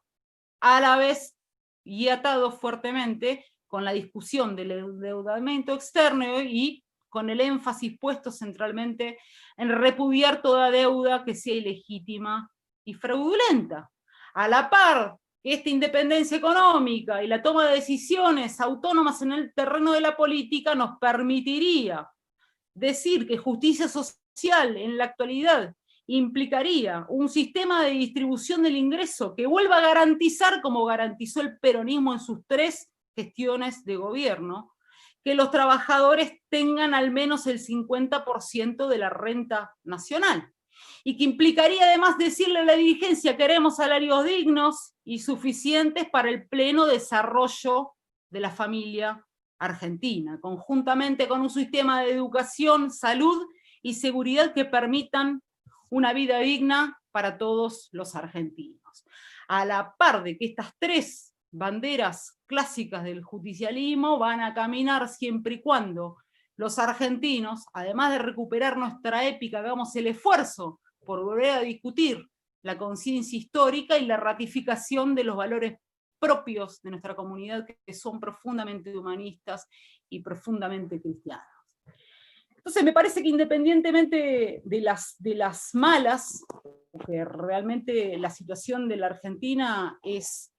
a la vez y atado fuertemente con la discusión del endeudamiento externo y con el énfasis puesto centralmente en repudiar toda deuda que sea ilegítima y fraudulenta. A la par que esta independencia económica y la toma de decisiones autónomas en el terreno de la política nos permitiría decir que justicia social en la actualidad implicaría un sistema de distribución del ingreso que vuelva a garantizar, como garantizó el peronismo en sus 3 gestiones de gobierno, que los trabajadores tengan al menos el 50% de la renta nacional, y que implicaría además decirle a la dirigencia queremos salarios dignos y suficientes para el pleno desarrollo de la familia argentina, conjuntamente con un sistema de educación, salud y seguridad que permitan una vida digna para todos los argentinos. A la par de que estas 3 banderas clásicas del justicialismo van a caminar siempre y cuando los argentinos, además de recuperar nuestra épica, hagamos el esfuerzo por volver a discutir la conciencia histórica y la ratificación de los valores propios de nuestra comunidad, que son profundamente humanistas y profundamente cristianos. Entonces me parece que independientemente de las malas, porque realmente la situación de la Argentina es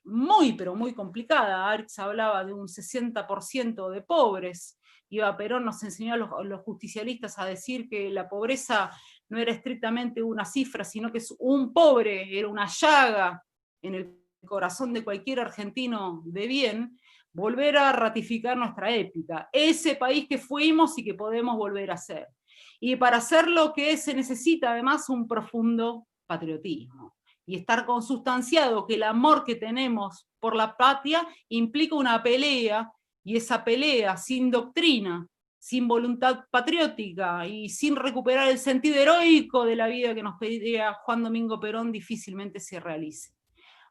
muy, pero muy complicada. Aritz hablaba de un 60% de pobres. Eva Perón nos enseñó a los justicialistas a decir que la pobreza no era estrictamente una cifra, sino que es un pobre, era una llaga en el corazón de cualquier argentino de bien, volver a ratificar nuestra épica, ese país que fuimos y que podemos volver a ser. Y para hacerlo que se necesita además un profundo patriotismo, y estar consustanciado que el amor que tenemos por la patria implica una pelea, y esa pelea sin doctrina, sin voluntad patriótica y sin recuperar el sentido heroico de la vida que nos pedía Juan Domingo Perón, difícilmente se realice.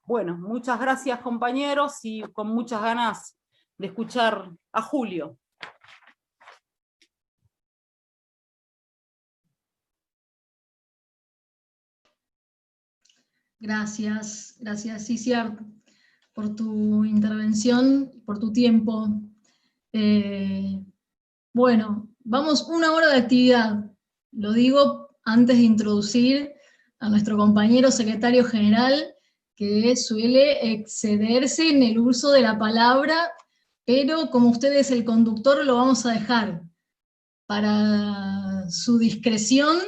Bueno, muchas gracias compañeros, y con muchas ganas de escuchar a Julio. Gracias, Iciar, por tu intervención, por tu tiempo. Bueno, vamos 1 hora de actividad. Lo digo antes de introducir a nuestro compañero secretario general, que suele excederse en el uso de la palabra, pero como usted es el conductor, lo vamos a dejar para su discreción,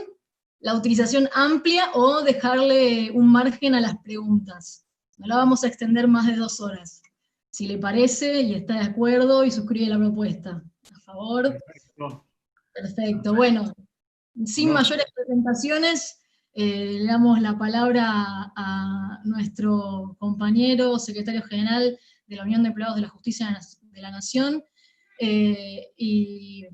la utilización amplia, o dejarle un margen a las preguntas. No la vamos a extender más de 2 horas. Si le parece y está de acuerdo y suscribe la propuesta. ¿A favor? Perfecto. Perfecto. Bueno, sin mayores presentaciones, le damos la palabra a nuestro compañero secretario general de la Unión de Empleados de la Justicia de la Nación, y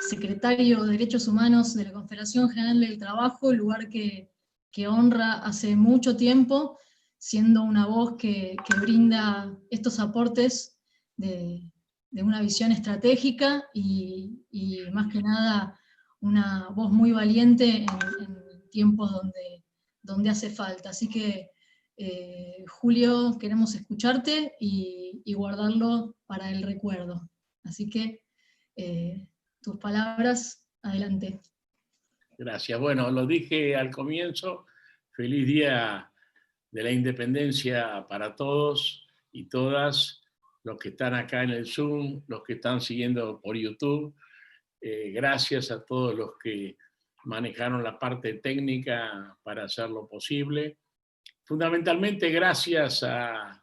secretario de Derechos Humanos de la Confederación General del Trabajo, lugar que honra hace mucho tiempo, siendo una voz que brinda estos aportes de una visión estratégica y más que nada una voz muy valiente en tiempos donde hace falta. Así que, Julio, queremos escucharte y guardarlo para el recuerdo. Así que tus palabras, adelante. Gracias. Bueno, lo dije al comienzo, feliz día de la independencia para todos y todas los que están acá en el Zoom, los que están siguiendo por YouTube. Gracias a todos los que manejaron la parte técnica para hacerlo posible. Fundamentalmente gracias a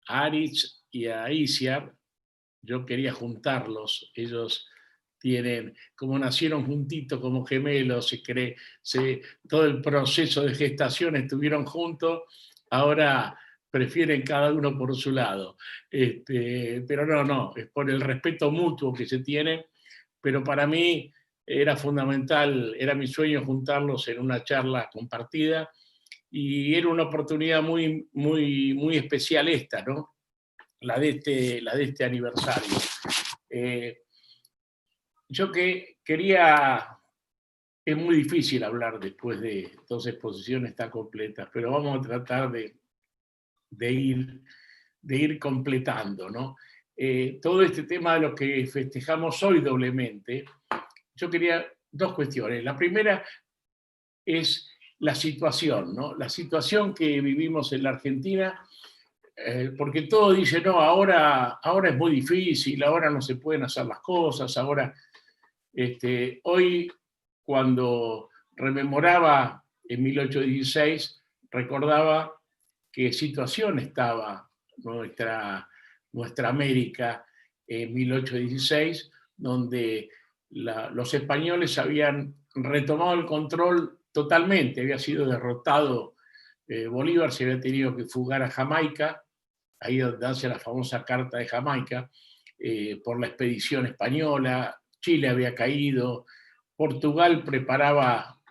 Aritz y a Iciar. Yo quería juntarlos, ellos tienen, como nacieron juntitos como gemelos, todo el proceso de gestación estuvieron juntos, ahora prefieren cada uno por su lado. Pero no, es por el respeto mutuo que se tiene, pero para mí era fundamental, era mi sueño juntarlos en una charla compartida, y era una oportunidad muy, muy, muy especial esta, ¿no? La de este aniversario. Yo quería, es muy difícil hablar después de 2 exposiciones tan completas, pero vamos a tratar de ir completando, ¿no? Todo este tema de lo que festejamos hoy doblemente, yo quería 2 cuestiones. La primera es la situación, ¿no? La situación que vivimos en la Argentina, porque todo dice, no, ahora es muy difícil, ahora no se pueden hacer las cosas, ahora... hoy, cuando rememoraba en 1816, recordaba qué situación estaba nuestra América en 1816, donde los españoles habían retomado el control totalmente, había sido derrotado Bolívar, se había tenido que fugar a Jamaica, ahí donde hace la famosa Carta de Jamaica, por la expedición española. Chile había caído, Portugal preparaba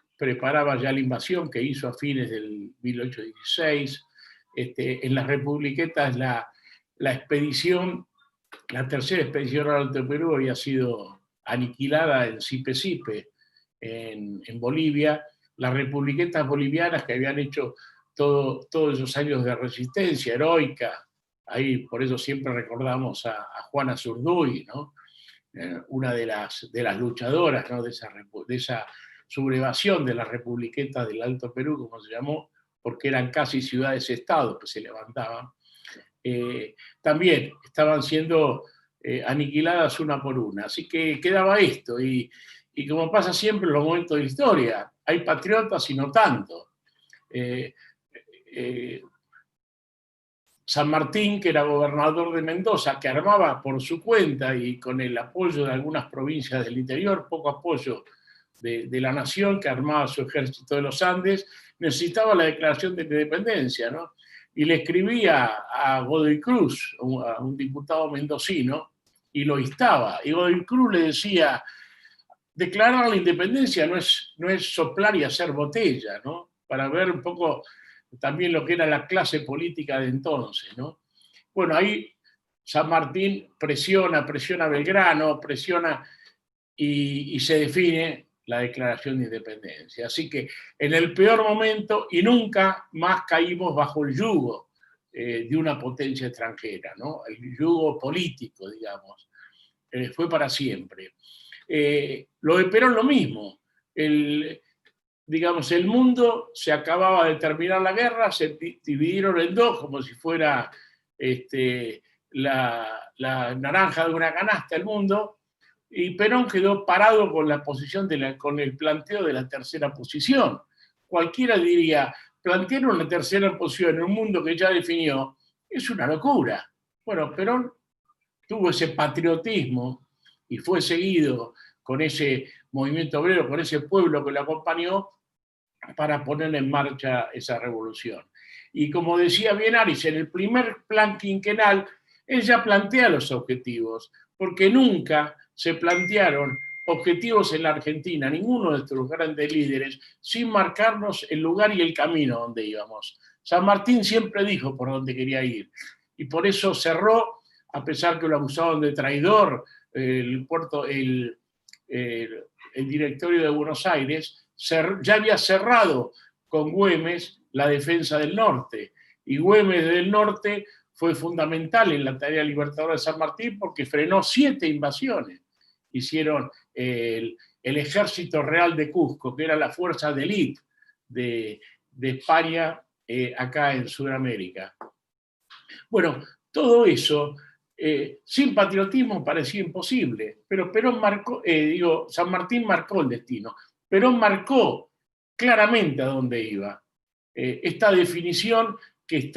ya la invasión que hizo a fines del 1816. En las Republiquetas la expedición, la tercera expedición al Alto Perú había sido aniquilada en Sipe-Sipe, en Bolivia. Las Republiquetas bolivianas que habían hecho todos esos años de resistencia heroica, ahí por eso siempre recordamos a Juana Zurduy, ¿no? Una de las luchadoras, ¿no? de esa sublevación de las republiquetas del Alto Perú, como se llamó, porque eran casi ciudades-estado que se levantaban. También estaban siendo aniquiladas una por una. Así que quedaba esto, y y como pasa siempre en los momentos de la historia, hay patriotas y no tanto. San Martín, que era gobernador de Mendoza, que armaba por su cuenta y con el apoyo de algunas provincias del interior, poco apoyo de la nación, que armaba su ejército de los Andes, necesitaba la declaración de independencia, ¿no? Y le escribía a Godoy Cruz, a un diputado mendocino, y lo instaba. Y Godoy Cruz le decía, declarar la independencia no es soplar y hacer botella, ¿no? Para ver un poco también lo que era la clase política de entonces, ¿no? Bueno, ahí San Martín presiona a Belgrano, presiona y se define la declaración de independencia. Así que en el peor momento y nunca más caímos bajo el yugo de una potencia extranjera, ¿no? El yugo político, digamos, fue para siempre. Lo de Perón lo mismo. Digamos, el mundo se acababa de terminar la guerra, se dividieron en dos como si fuera la naranja de una canasta el mundo, y Perón quedó parado con la posición con el planteo de la tercera posición. Cualquiera diría, plantear una tercera posición en un mundo que ya definió es una locura. Bueno, Perón tuvo ese patriotismo y fue seguido con ese movimiento obrero, con ese pueblo que lo acompañó para poner en marcha esa revolución. Y como decía bien Aris, en el primer plan quinquenal, ella plantea los objetivos, porque nunca se plantearon objetivos en la Argentina, ninguno de estos grandes líderes, sin marcarnos el lugar y el camino donde íbamos. San Martín siempre dijo por dónde quería ir, y por eso cerró, a pesar que lo acusaban de traidor, el directorio de Buenos Aires, ya había cerrado con Güemes la defensa del norte, y Güemes del norte fue fundamental en la tarea libertadora de San Martín porque frenó 7 invasiones. Hicieron el Ejército Real de Cusco, que era la fuerza de élite de España acá en Sudamérica. Bueno, todo eso sin patriotismo parecía imposible, pero Perón San Martín marcó el destino. Perón marcó claramente a dónde iba. Esta definición que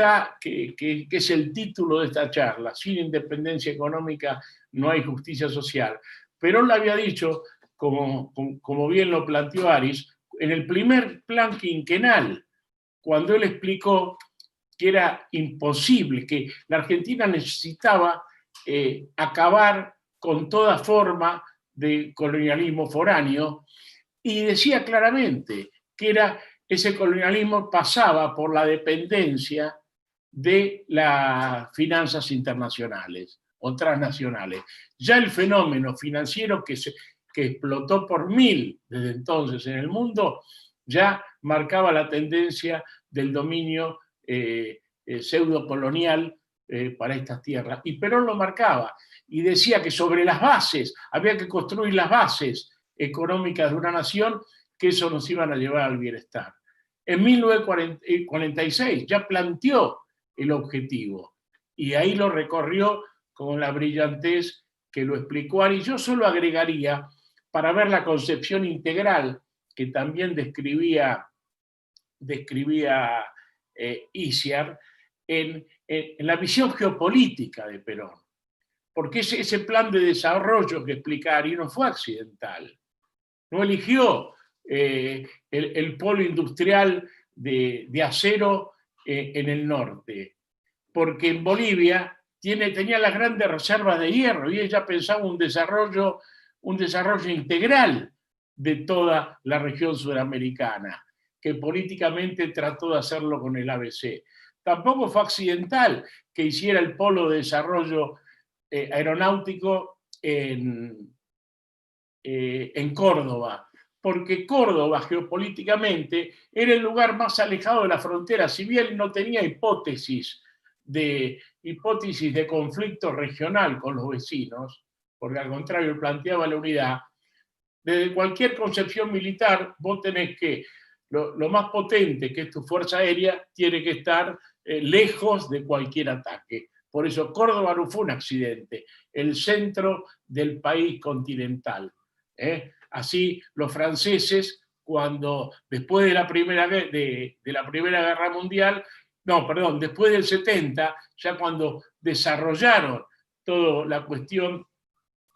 es el título de esta charla, sin independencia económica no hay justicia social. Perón lo había dicho, como bien lo planteó Aris, en el primer plan quinquenal, cuando él explicó que era imposible, que la Argentina necesitaba acabar con toda forma de colonialismo foráneo, y decía claramente que ese colonialismo pasaba por la dependencia de las finanzas internacionales o transnacionales. Ya el fenómeno financiero que explotó por 1000 desde entonces en el mundo ya marcaba la tendencia del dominio pseudo-colonial para estas tierras. Y Perón lo marcaba y decía que sobre las bases, había que construir las bases económicas de una nación, que eso nos iban a llevar al bienestar. En 1946 ya planteó el objetivo y ahí lo recorrió con la brillantez que lo explicó Ari. Yo solo agregaría, para ver la concepción integral que también describía Iciar, en la visión geopolítica de Perón. Porque ese plan de desarrollo que explica Ari no fue accidental. No eligió el polo industrial de acero en el norte, porque en Bolivia tenía las grandes reservas de hierro y ella pensaba un desarrollo integral de toda la región sudamericana, que políticamente trató de hacerlo con el ABC. Tampoco fue accidental que hiciera el polo de desarrollo aeronáutico en Córdoba, porque Córdoba geopolíticamente era el lugar más alejado de la frontera, si bien no tenía hipótesis de conflicto regional con los vecinos, porque al contrario planteaba la unidad. Desde cualquier concepción militar, vos tenés que, lo más potente que es tu fuerza aérea, tiene que estar lejos de cualquier ataque. Por eso Córdoba no fue un accidente, el centro del país continental. Así los franceses, cuando después de la Primera Guerra Mundial, no, perdón, después del 70, ya cuando desarrollaron toda la cuestión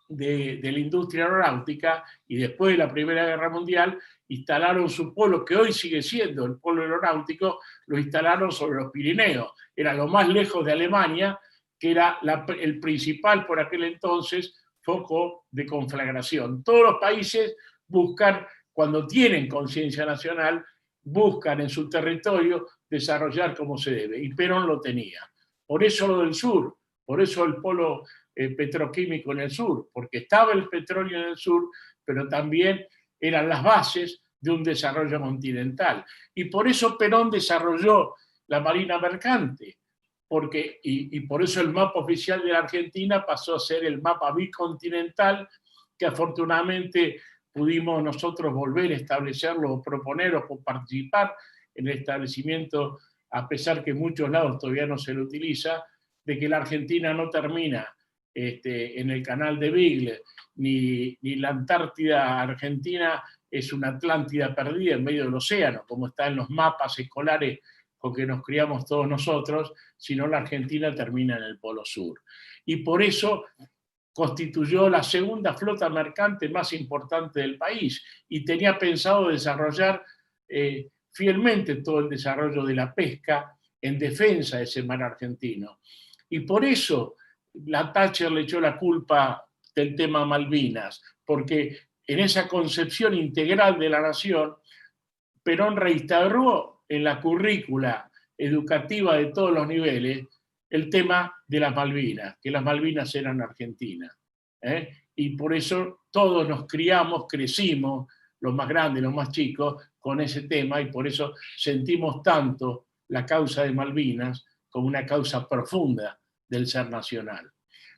de la industria aeronáutica y después de la Primera Guerra Mundial, instalaron su polo, que hoy sigue siendo el polo aeronáutico, lo instalaron sobre los Pirineos. Era lo más lejos de Alemania, que era el principal por aquel entonces foco de conflagración. Todos los países buscan, cuando tienen conciencia nacional, buscan en su territorio desarrollar como se debe, y Perón lo tenía. Por eso lo del sur, por eso el polo petroquímico en el sur, porque estaba el petróleo en el sur, pero también eran las bases de un desarrollo continental. Y por eso Perón desarrolló la Marina Mercante, y por eso el mapa oficial de la Argentina pasó a ser el mapa bicontinental, que afortunadamente pudimos nosotros volver a establecerlo, o proponer o participar en el establecimiento, a pesar que en muchos lados todavía no se lo utiliza, de que la Argentina no termina en el canal de Beagle, ni la Antártida Argentina es una Atlántida perdida en medio del océano, como está en los mapas escolares con que nos criamos todos nosotros, sino la Argentina termina en el Polo Sur. Y por eso constituyó la segunda flota mercante más importante del país y tenía pensado desarrollar fielmente todo el desarrollo de la pesca en defensa de ese mar argentino. Y por eso la Thatcher le echó la culpa del tema Malvinas, porque en esa concepción integral de la nación, Perón reinstauró en la currícula educativa de todos los niveles el tema de las Malvinas, que las Malvinas eran argentinas. Y por eso todos nos crecimos, los más grandes, los más chicos, con ese tema, y por eso sentimos tanto la causa de Malvinas como una causa profunda del ser nacional.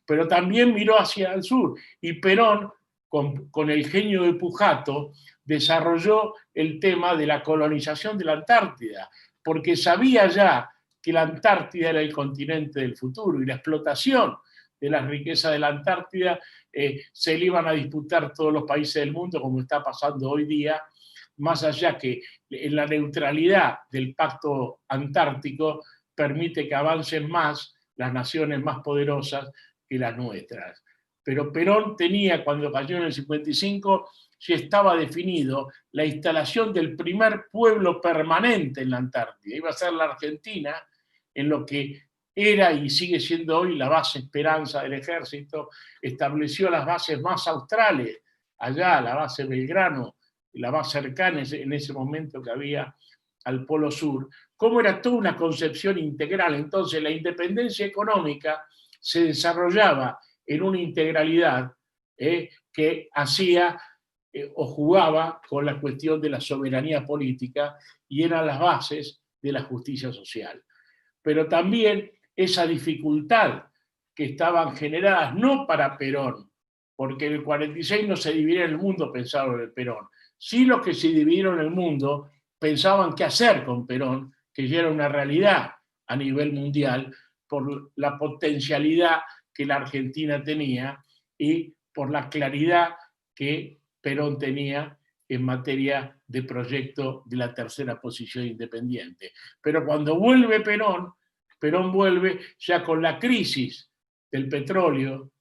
Pero también miró hacia el sur, y Perón, con el genio de Pujato, desarrolló el tema de la colonización de la Antártida, porque sabía ya que la Antártida era el continente del futuro, y la explotación de las riquezas de la Antártida se le iban a disputar todos los países del mundo, como está pasando hoy día, más allá que en la neutralidad del pacto antártico permite que avancen más las naciones más poderosas que las nuestras. Pero Perón tenía, cuando cayó en el 55, ya estaba definido la instalación del primer pueblo permanente en la Antártida. Iba a ser la Argentina, en lo que era y sigue siendo hoy la base Esperanza del Ejército. Estableció las bases más australes, allá, la base Belgrano, la más cercana en ese momento que había al Polo Sur. Cómo era toda una concepción integral. Entonces la independencia económica se desarrollaba en una integralidad que hacía o jugaba con la cuestión de la soberanía política, y eran las bases de la justicia social. Pero también esa dificultad que estaban generadas no para Perón, porque en el 46 no se dividía el mundo pensado en el Perón. Sí, los que se dividieron el mundo pensaban qué hacer con Perón, que ya era una realidad a nivel mundial por la potencialidad que la Argentina tenía y por la claridad que Perón tenía en materia de proyecto de la tercera posición independiente. Pero cuando vuelve Perón vuelve ya con la crisis del petróleo,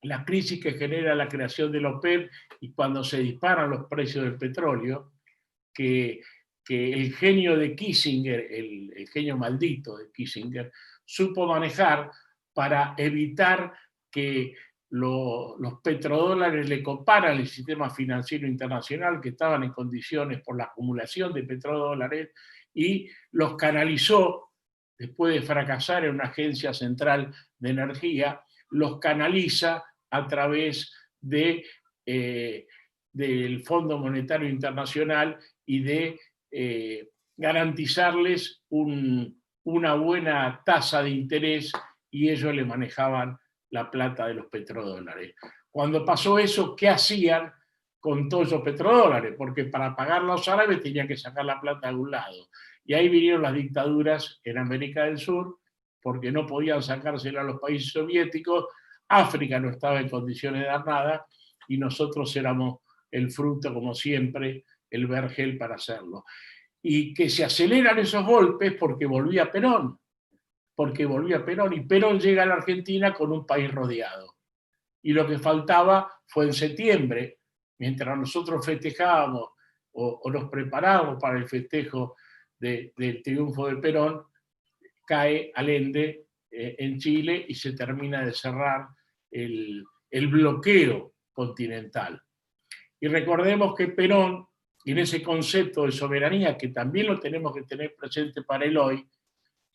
la crisis que genera la creación de la OPEP, y cuando se disparan los precios del petróleo, que el genio de Kissinger, el genio maldito de Kissinger, supo manejar para evitar que los petrodólares le coparan el sistema financiero internacional, que estaban en condiciones por la acumulación de petrodólares, y los canalizó, después de fracasar en una agencia central de energía, los canaliza a través del Fondo Monetario Internacional y de garantizarles una buena tasa de interés, y ellos le manejaban la plata de los petrodólares. Cuando pasó eso, ¿qué hacían con todos esos petrodólares? Porque para pagar a los árabes tenían que sacar la plata de algún lado. Y ahí vinieron las dictaduras en América del Sur, porque no podían sacársela a los países soviéticos. África no estaba en condiciones de dar nada, y nosotros éramos el fruto, como siempre, el vergel para hacerlo. Y que se aceleran esos golpes porque volvía Perón, y Perón llega a la Argentina con un país rodeado. Y lo que faltaba fue en septiembre, mientras nosotros festejábamos o nos preparábamos para el festejo del triunfo de Perón, cae Allende en Chile y se termina de cerrar el bloqueo continental. Y recordemos que Perón, en ese concepto de soberanía, que también lo tenemos que tener presente para el hoy,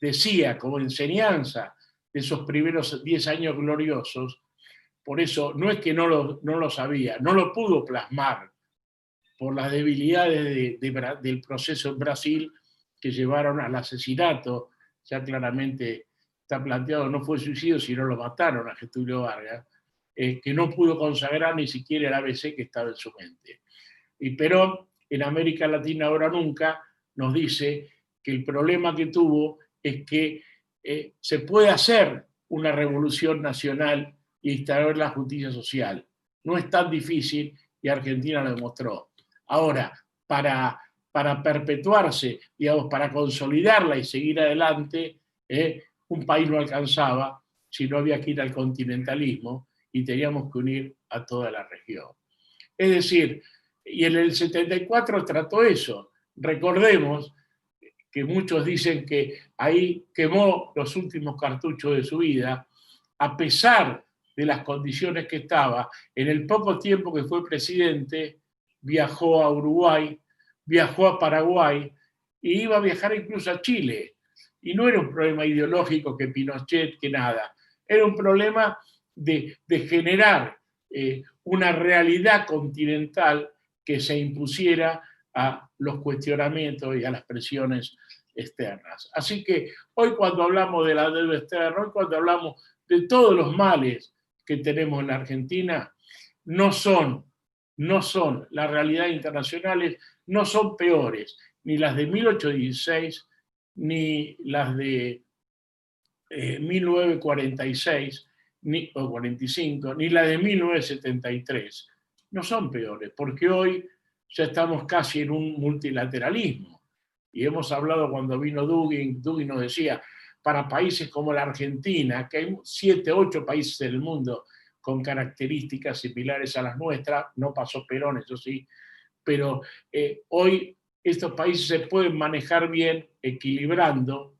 decía como enseñanza de esos primeros 10 años gloriosos, por eso no es que no lo sabía, no lo pudo plasmar por las debilidades del proceso en Brasil que llevaron al asesinato, ya claramente está planteado, no fue suicidio, sino lo mataron a Getúlio Vargas, que no pudo consagrar ni siquiera el ABC que estaba en su mente. Y Perón, en América Latina ahora nunca, nos dice que el problema que tuvo es que se puede hacer una revolución nacional y instaurar la justicia social. No es tan difícil y Argentina lo demostró. Ahora, para perpetuarse, digamos, para consolidarla y seguir adelante, un país no alcanzaba, sino había que ir al continentalismo y teníamos que unir a toda la región. Es decir, y en el 74 trató eso. Recordemos que muchos dicen que ahí quemó los últimos cartuchos de su vida, a pesar de las condiciones que estaba. En el poco tiempo que fue presidente, viajó a Uruguay, viajó a Paraguay, y iba a viajar incluso a Chile. Y no era un problema ideológico que Pinochet, que nada. Era un problema de generar una realidad continental que se impusiera a los cuestionamientos y a las presiones externas. Así que hoy cuando hablamos de la deuda externa, hoy cuando hablamos de todos los males que tenemos en la Argentina, no son las realidades internacionales, no son peores, ni las de 1816, ni las de 1946, o 45, ni las de 1973. No son peores, porque hoy ya estamos casi en un multilateralismo. Y hemos hablado cuando vino Dugin nos decía, para países como la Argentina, que hay 7, 8 países en el mundo con características similares a las nuestras, no pasó Perón, eso sí, pero hoy estos países se pueden manejar bien equilibrando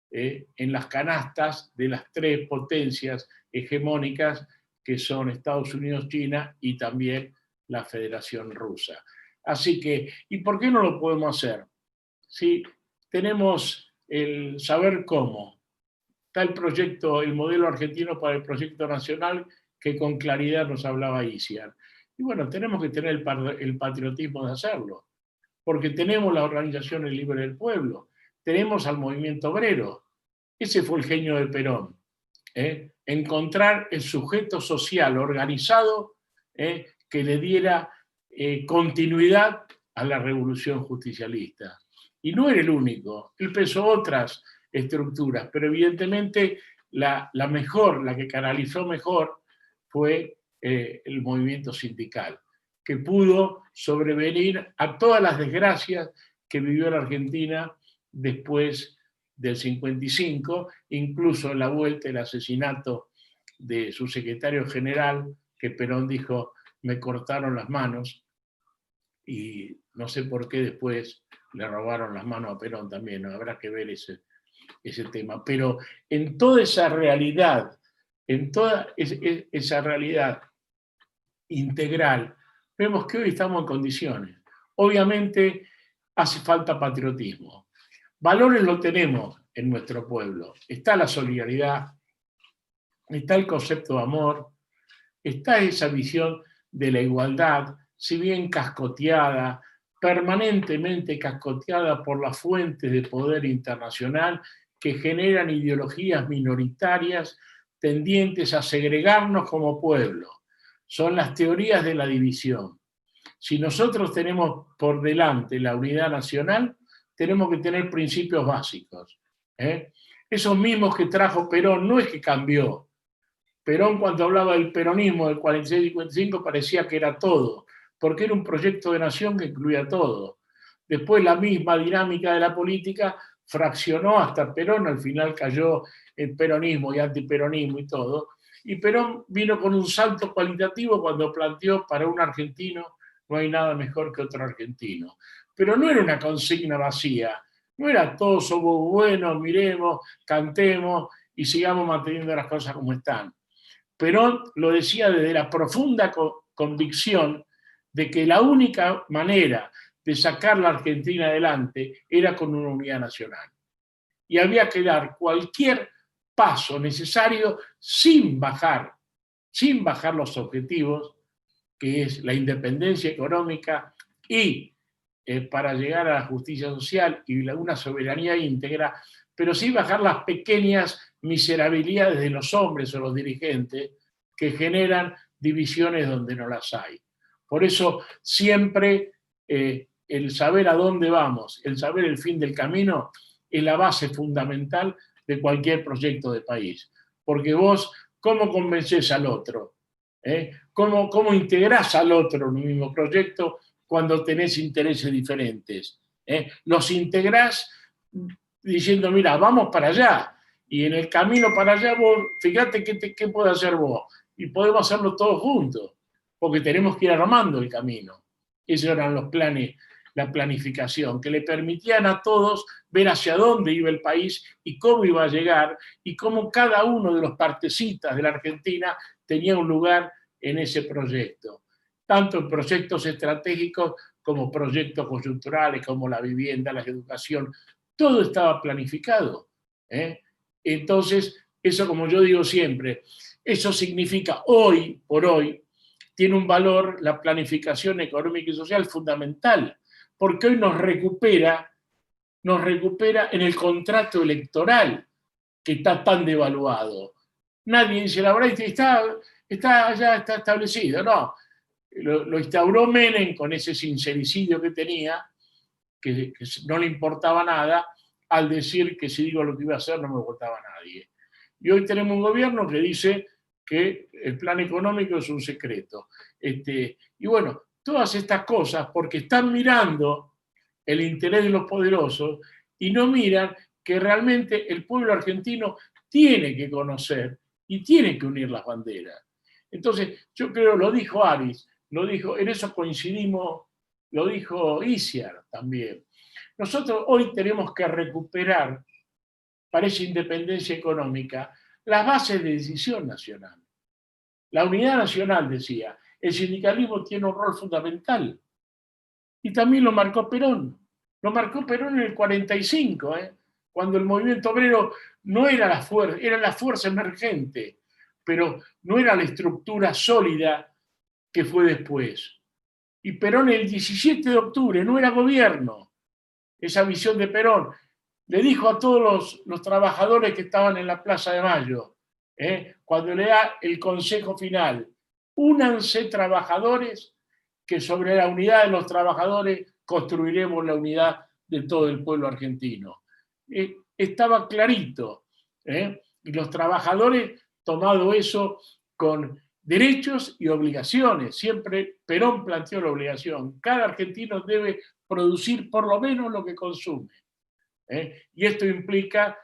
en las canastas de las 3 potencias hegemónicas que son Estados Unidos, China y también la Federación Rusa. Así que, ¿y por qué no lo podemos hacer? Si tenemos el saber cómo, está el proyecto, el modelo argentino para el proyecto nacional que con claridad nos hablaba Iciar. Y bueno, tenemos que tener el patriotismo de hacerlo, porque tenemos las organizaciones libres del pueblo, tenemos al movimiento obrero. Ese fue el genio de Perón. Encontrar el sujeto social organizado que le diera continuidad a la revolución justicialista. Y no era el único, él pensó otras estructuras, pero evidentemente la mejor, la que canalizó mejor, fue el movimiento sindical, que pudo sobrevenir a todas las desgracias que vivió la Argentina después del 55, incluso en la vuelta el asesinato de su secretario general, que Perón dijo, me cortaron las manos, y no sé por qué después le robaron las manos a Perón también, ¿no? Habrá que ver ese tema. Pero en toda esa realidad, en toda esa realidad integral, vemos que hoy estamos en condiciones. Obviamente hace falta patriotismo. Valores lo tenemos en nuestro pueblo. Está la solidaridad, está el concepto de amor, está esa visión de la igualdad, si bien cascoteada, permanentemente cascoteada por las fuentes de poder internacional que generan ideologías minoritarias tendientes a segregarnos como pueblo. Son las teorías de la división. Si nosotros tenemos por delante la unidad nacional, tenemos que tener principios básicos. Esos mismos que trajo Perón, no es que cambió. Perón, cuando hablaba del peronismo del 46-55, parecía que era todo. porque era un proyecto de nación que incluía todo. Después la misma dinámica de la política fraccionó hasta Perón, al final cayó el peronismo y antiperonismo y todo, y Perón vino con un salto cualitativo cuando planteó para un argentino no hay nada mejor que otro argentino. Pero no era una consigna vacía, no era todos somos buenos, miremos, cantemos y sigamos manteniendo las cosas como están. Perón lo decía desde la profunda convicción de que la única manera de sacar la Argentina adelante era con una unidad nacional. Y había que dar cualquier paso necesario sin bajar los objetivos, que es la independencia económica y para llegar a la justicia social y una soberanía íntegra, pero sin bajar las pequeñas miserabilidades de los hombres o los dirigentes que generan divisiones donde no las hay. Por eso siempre el saber a dónde vamos, el saber el fin del camino, es la base fundamental de cualquier proyecto de país. Porque vos, ¿cómo convences al otro? ¿Cómo integrás al otro en un mismo proyecto cuando tenés intereses diferentes? Los integrás diciendo, mira, vamos para allá. Y en el camino para allá, vos, fíjate qué puede hacer vos. Y podemos hacerlo todos juntos, porque tenemos que ir armando el camino. Esos eran los planes, la planificación, que le permitían a todos ver hacia dónde iba el país y cómo iba a llegar, y cómo cada uno de los partecitas de la Argentina tenía un lugar en ese proyecto, tanto en proyectos estratégicos como proyectos coyunturales, como la vivienda, la educación, todo estaba planificado. Entonces, eso, como yo digo siempre, eso significa hoy por hoy, tiene un valor la planificación económica y social fundamental, porque hoy nos recupera en el contrato electoral que está tan devaluado. Nadie dice, la verdad, ya está establecido. No, lo instauró Menem con ese sincericidio que tenía, que no le importaba nada, al decir que si digo lo que iba a hacer no me votaba nadie. Y hoy tenemos un gobierno que dice que el plan económico es un secreto. Y bueno, todas estas cosas porque están mirando el interés de los poderosos y no miran que realmente el pueblo argentino tiene que conocer y tiene que unir las banderas. Entonces, yo creo, lo dijo Aris, en eso coincidimos, lo dijo Iciar también. Nosotros hoy tenemos que recuperar, para esa independencia económica, las bases de decisión nacional. La unidad nacional, decía, el sindicalismo tiene un rol fundamental. Y también lo marcó Perón. Lo marcó Perón en el 45, cuando el movimiento obrero no era la fuerza, era la fuerza emergente, pero no era la estructura sólida que fue después. Y Perón el 17 de octubre no era gobierno. Esa visión de Perón le dijo a todos los trabajadores que estaban en la Plaza de Mayo, cuando le da el consejo final, únanse trabajadores, que sobre la unidad de los trabajadores construiremos la unidad de todo el pueblo argentino. Estaba clarito, y los trabajadores tomado eso con derechos y obligaciones. Siempre Perón planteó la obligación. Cada argentino debe producir por lo menos lo que consume. Y esto implica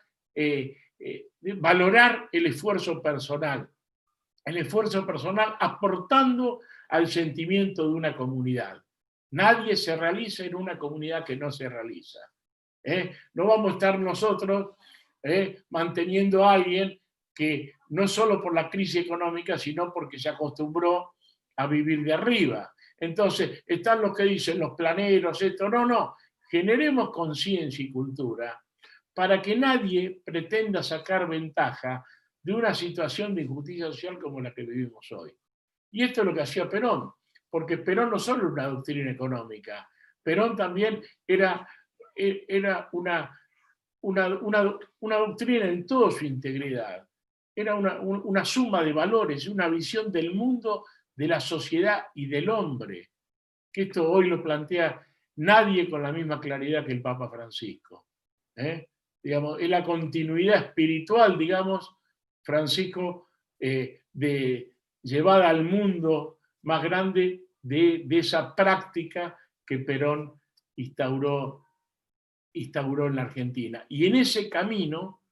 valorar el esfuerzo personal aportando al sentimiento de una comunidad. Nadie se realiza en una comunidad que no se realiza. No vamos a estar nosotros manteniendo a alguien que no solo por la crisis económica, sino porque se acostumbró a vivir de arriba. Entonces, están los que dicen los planeros, esto, no, generemos conciencia y cultura para que nadie pretenda sacar ventaja de una situación de injusticia social como la que vivimos hoy. Y esto es lo que hacía Perón, porque Perón no solo era una doctrina económica, Perón también era una doctrina en toda su integridad. Era una suma de valores, una visión del mundo, de la sociedad y del hombre, que esto hoy lo plantea nadie con la misma claridad que el Papa Francisco. Digamos, es la continuidad espiritual, digamos, Francisco, de llevada al mundo más grande de esa práctica que Perón instauró en la Argentina. Y en ese camino,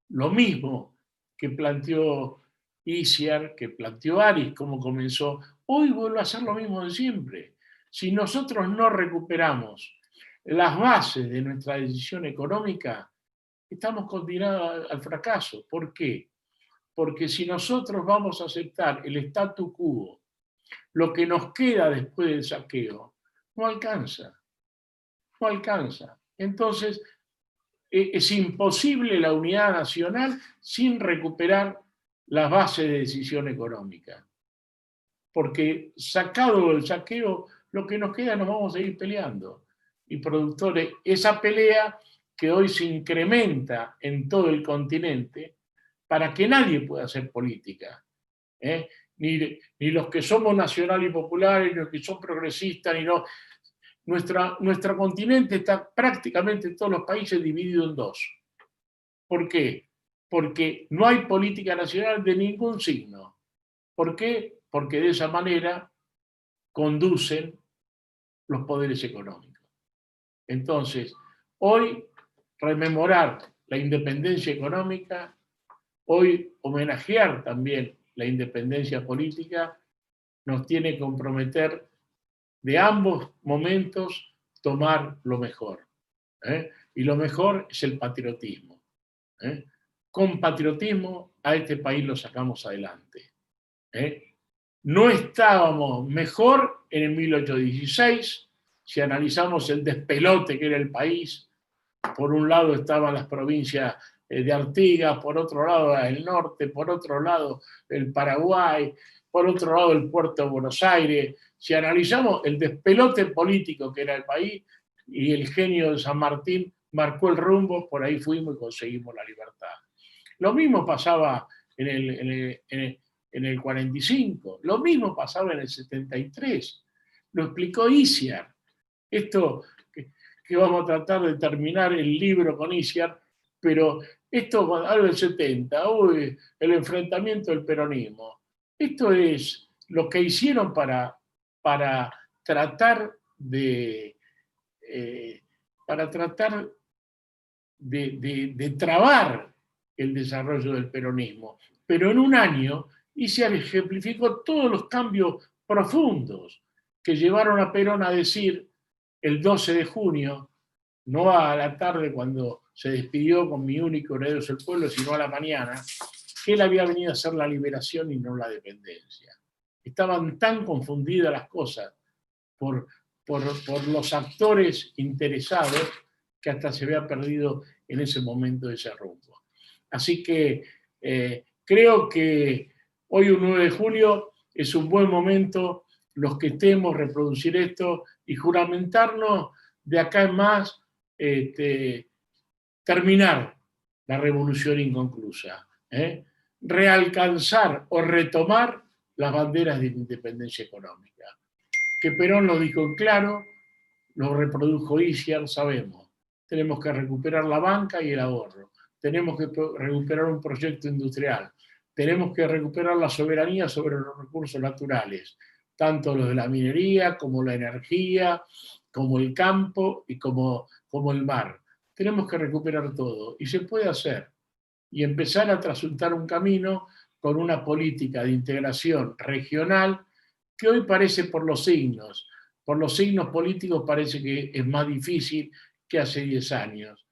lo mismo que planteó Iciar, que planteó Aris, como comenzó, hoy vuelve a ser lo mismo de siempre. Si nosotros no recuperamos las bases de nuestra decisión económica, estamos condenados al fracaso. ¿Por qué? Porque si nosotros vamos a aceptar el statu quo, lo que nos queda después del saqueo, no alcanza. No alcanza. Entonces, es imposible la unidad nacional sin recuperar las bases de decisión económica. Porque sacado el saqueo, lo que nos queda nos vamos a ir peleando. Y productores, esa pelea que hoy se incrementa en todo el continente para que nadie pueda hacer política. Ni los que somos nacionales y populares, ni los que son progresistas, ni no. Nuestro continente está prácticamente en todos los países dividido en dos. ¿Por qué? Porque no hay política nacional de ningún signo. ¿Por qué? Porque de esa manera conducen los poderes económicos. Entonces, hoy rememorar la independencia económica, hoy homenajear también la independencia política, nos tiene que comprometer de ambos momentos tomar lo mejor. Y lo mejor es el patriotismo. Con patriotismo a este país lo sacamos adelante. No estábamos mejor en el 1816, si analizamos el despelote que era el país. Por un lado estaban las provincias de Artigas, por otro lado el norte, por otro lado el Paraguay, por otro lado el puerto de Buenos Aires. Si analizamos el despelote político que era el país, y el genio de San Martín marcó el rumbo, por ahí fuimos y conseguimos la libertad. Lo mismo pasaba en el 45, lo mismo pasaba en el 73. Lo explicó Iciar. Esto que vamos a tratar de terminar el libro con Iciar, pero esto algo del 70, el enfrentamiento del peronismo. Esto es lo que hicieron para tratar de trabar el desarrollo del peronismo. Pero en un año Iciar ejemplificó todos los cambios profundos que llevaron a Perón a decir el 12 de junio, no a la tarde cuando se despidió con mi único heredero es el pueblo, sino a la mañana, que él había venido a hacer la liberación y no la dependencia. Estaban tan confundidas las cosas por los actores interesados que hasta se había perdido en ese momento ese rumbo. Así que creo que hoy, un 9 de julio, es un buen momento, los que estemos, reproducir esto y juramentarnos de acá en más, terminar la revolución inconclusa, realcanzar o retomar las banderas de la independencia económica. Que Perón lo dijo en claro, lo reprodujo Iciar, sabemos. Tenemos que recuperar la banca y el ahorro. Tenemos que recuperar un proyecto industrial. Tenemos que recuperar la soberanía sobre los recursos naturales, tanto los de la minería, como la energía, como el campo y como el mar. Tenemos que recuperar todo. Y se puede hacer. Y empezar a trasuntar un camino con una política de integración regional que hoy parece por los signos políticos parece que es más difícil que hace 10 años.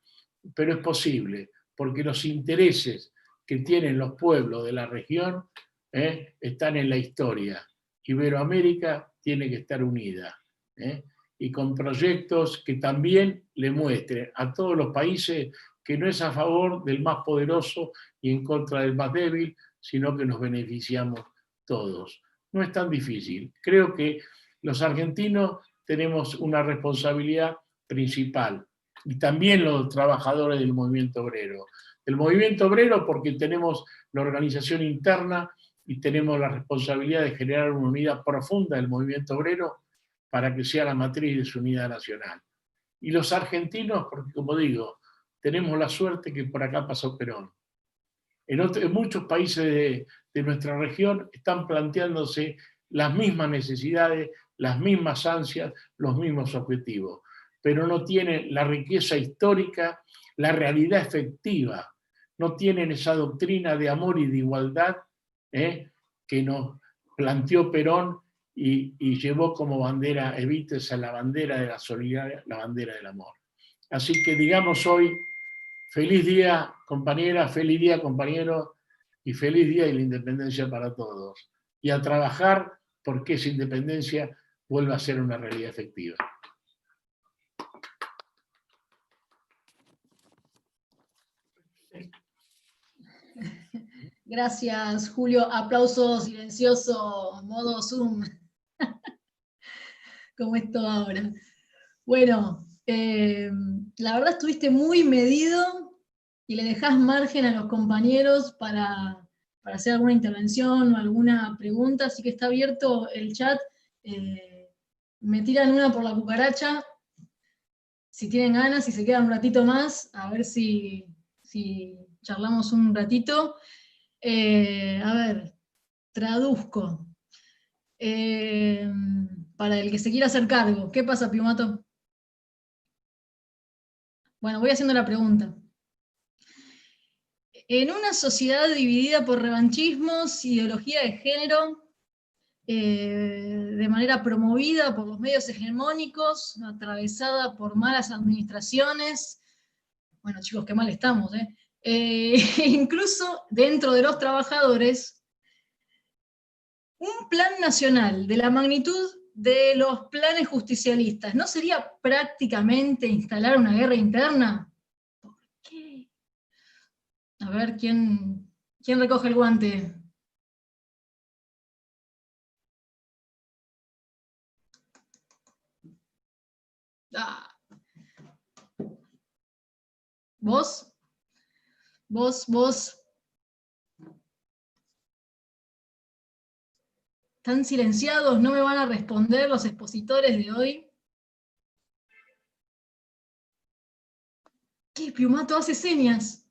Pero es posible, porque los intereses que tienen los pueblos de la región están en la historia. Iberoamérica tiene que estar unida, y con proyectos que también le muestren a todos los países que no es a favor del más poderoso y en contra del más débil, sino que nos beneficiamos todos. No es tan difícil. Creo que los argentinos tenemos una responsabilidad principal, y también los trabajadores del movimiento obrero. El movimiento obrero porque tenemos la organización interna y tenemos la responsabilidad de generar una unidad profunda del movimiento obrero para que sea la matriz de su unidad nacional. Y los argentinos, porque como digo, tenemos la suerte que por acá pasó Perón. En muchos países de nuestra región están planteándose las mismas necesidades, las mismas ansias, los mismos objetivos, pero no tienen la riqueza histórica, la realidad efectiva, no tienen esa doctrina de amor y de igualdad que nos planteó Perón y llevó como bandera, Evita, la bandera de la solidaridad, la bandera del amor. Así que digamos hoy, feliz día, compañera, feliz día, compañero, y feliz día de la independencia para todos. Y a trabajar porque esa independencia vuelva a ser una realidad efectiva. Gracias, Julio. Aplauso silencioso, modo Zoom. Como esto ahora. Bueno, la verdad estuviste muy medido y le dejás margen a los compañeros para hacer alguna intervención o alguna pregunta, así que está abierto el chat. Me tiran una por la cucaracha, si tienen ganas, si se quedan un ratito más, a ver si charlamos un ratito. A ver, traduzco. Para el que se quiera hacer cargo. ¿Qué pasa, Piumato? Bueno, voy haciendo la pregunta. En una sociedad dividida por revanchismos, ideología de género, de manera promovida por los medios hegemónicos, atravesada por malas administraciones, bueno chicos, qué mal estamos, incluso dentro de los trabajadores, un plan nacional de la magnitud de los planes justicialistas, ¿no sería prácticamente instalar una guerra interna? ¿Por qué? A ver, ¿quién recoge el guante? Ah. ¿Vos? ¿Están silenciados? ¿No me van a responder los expositores de hoy? ¿Qué? Piumato hace señas.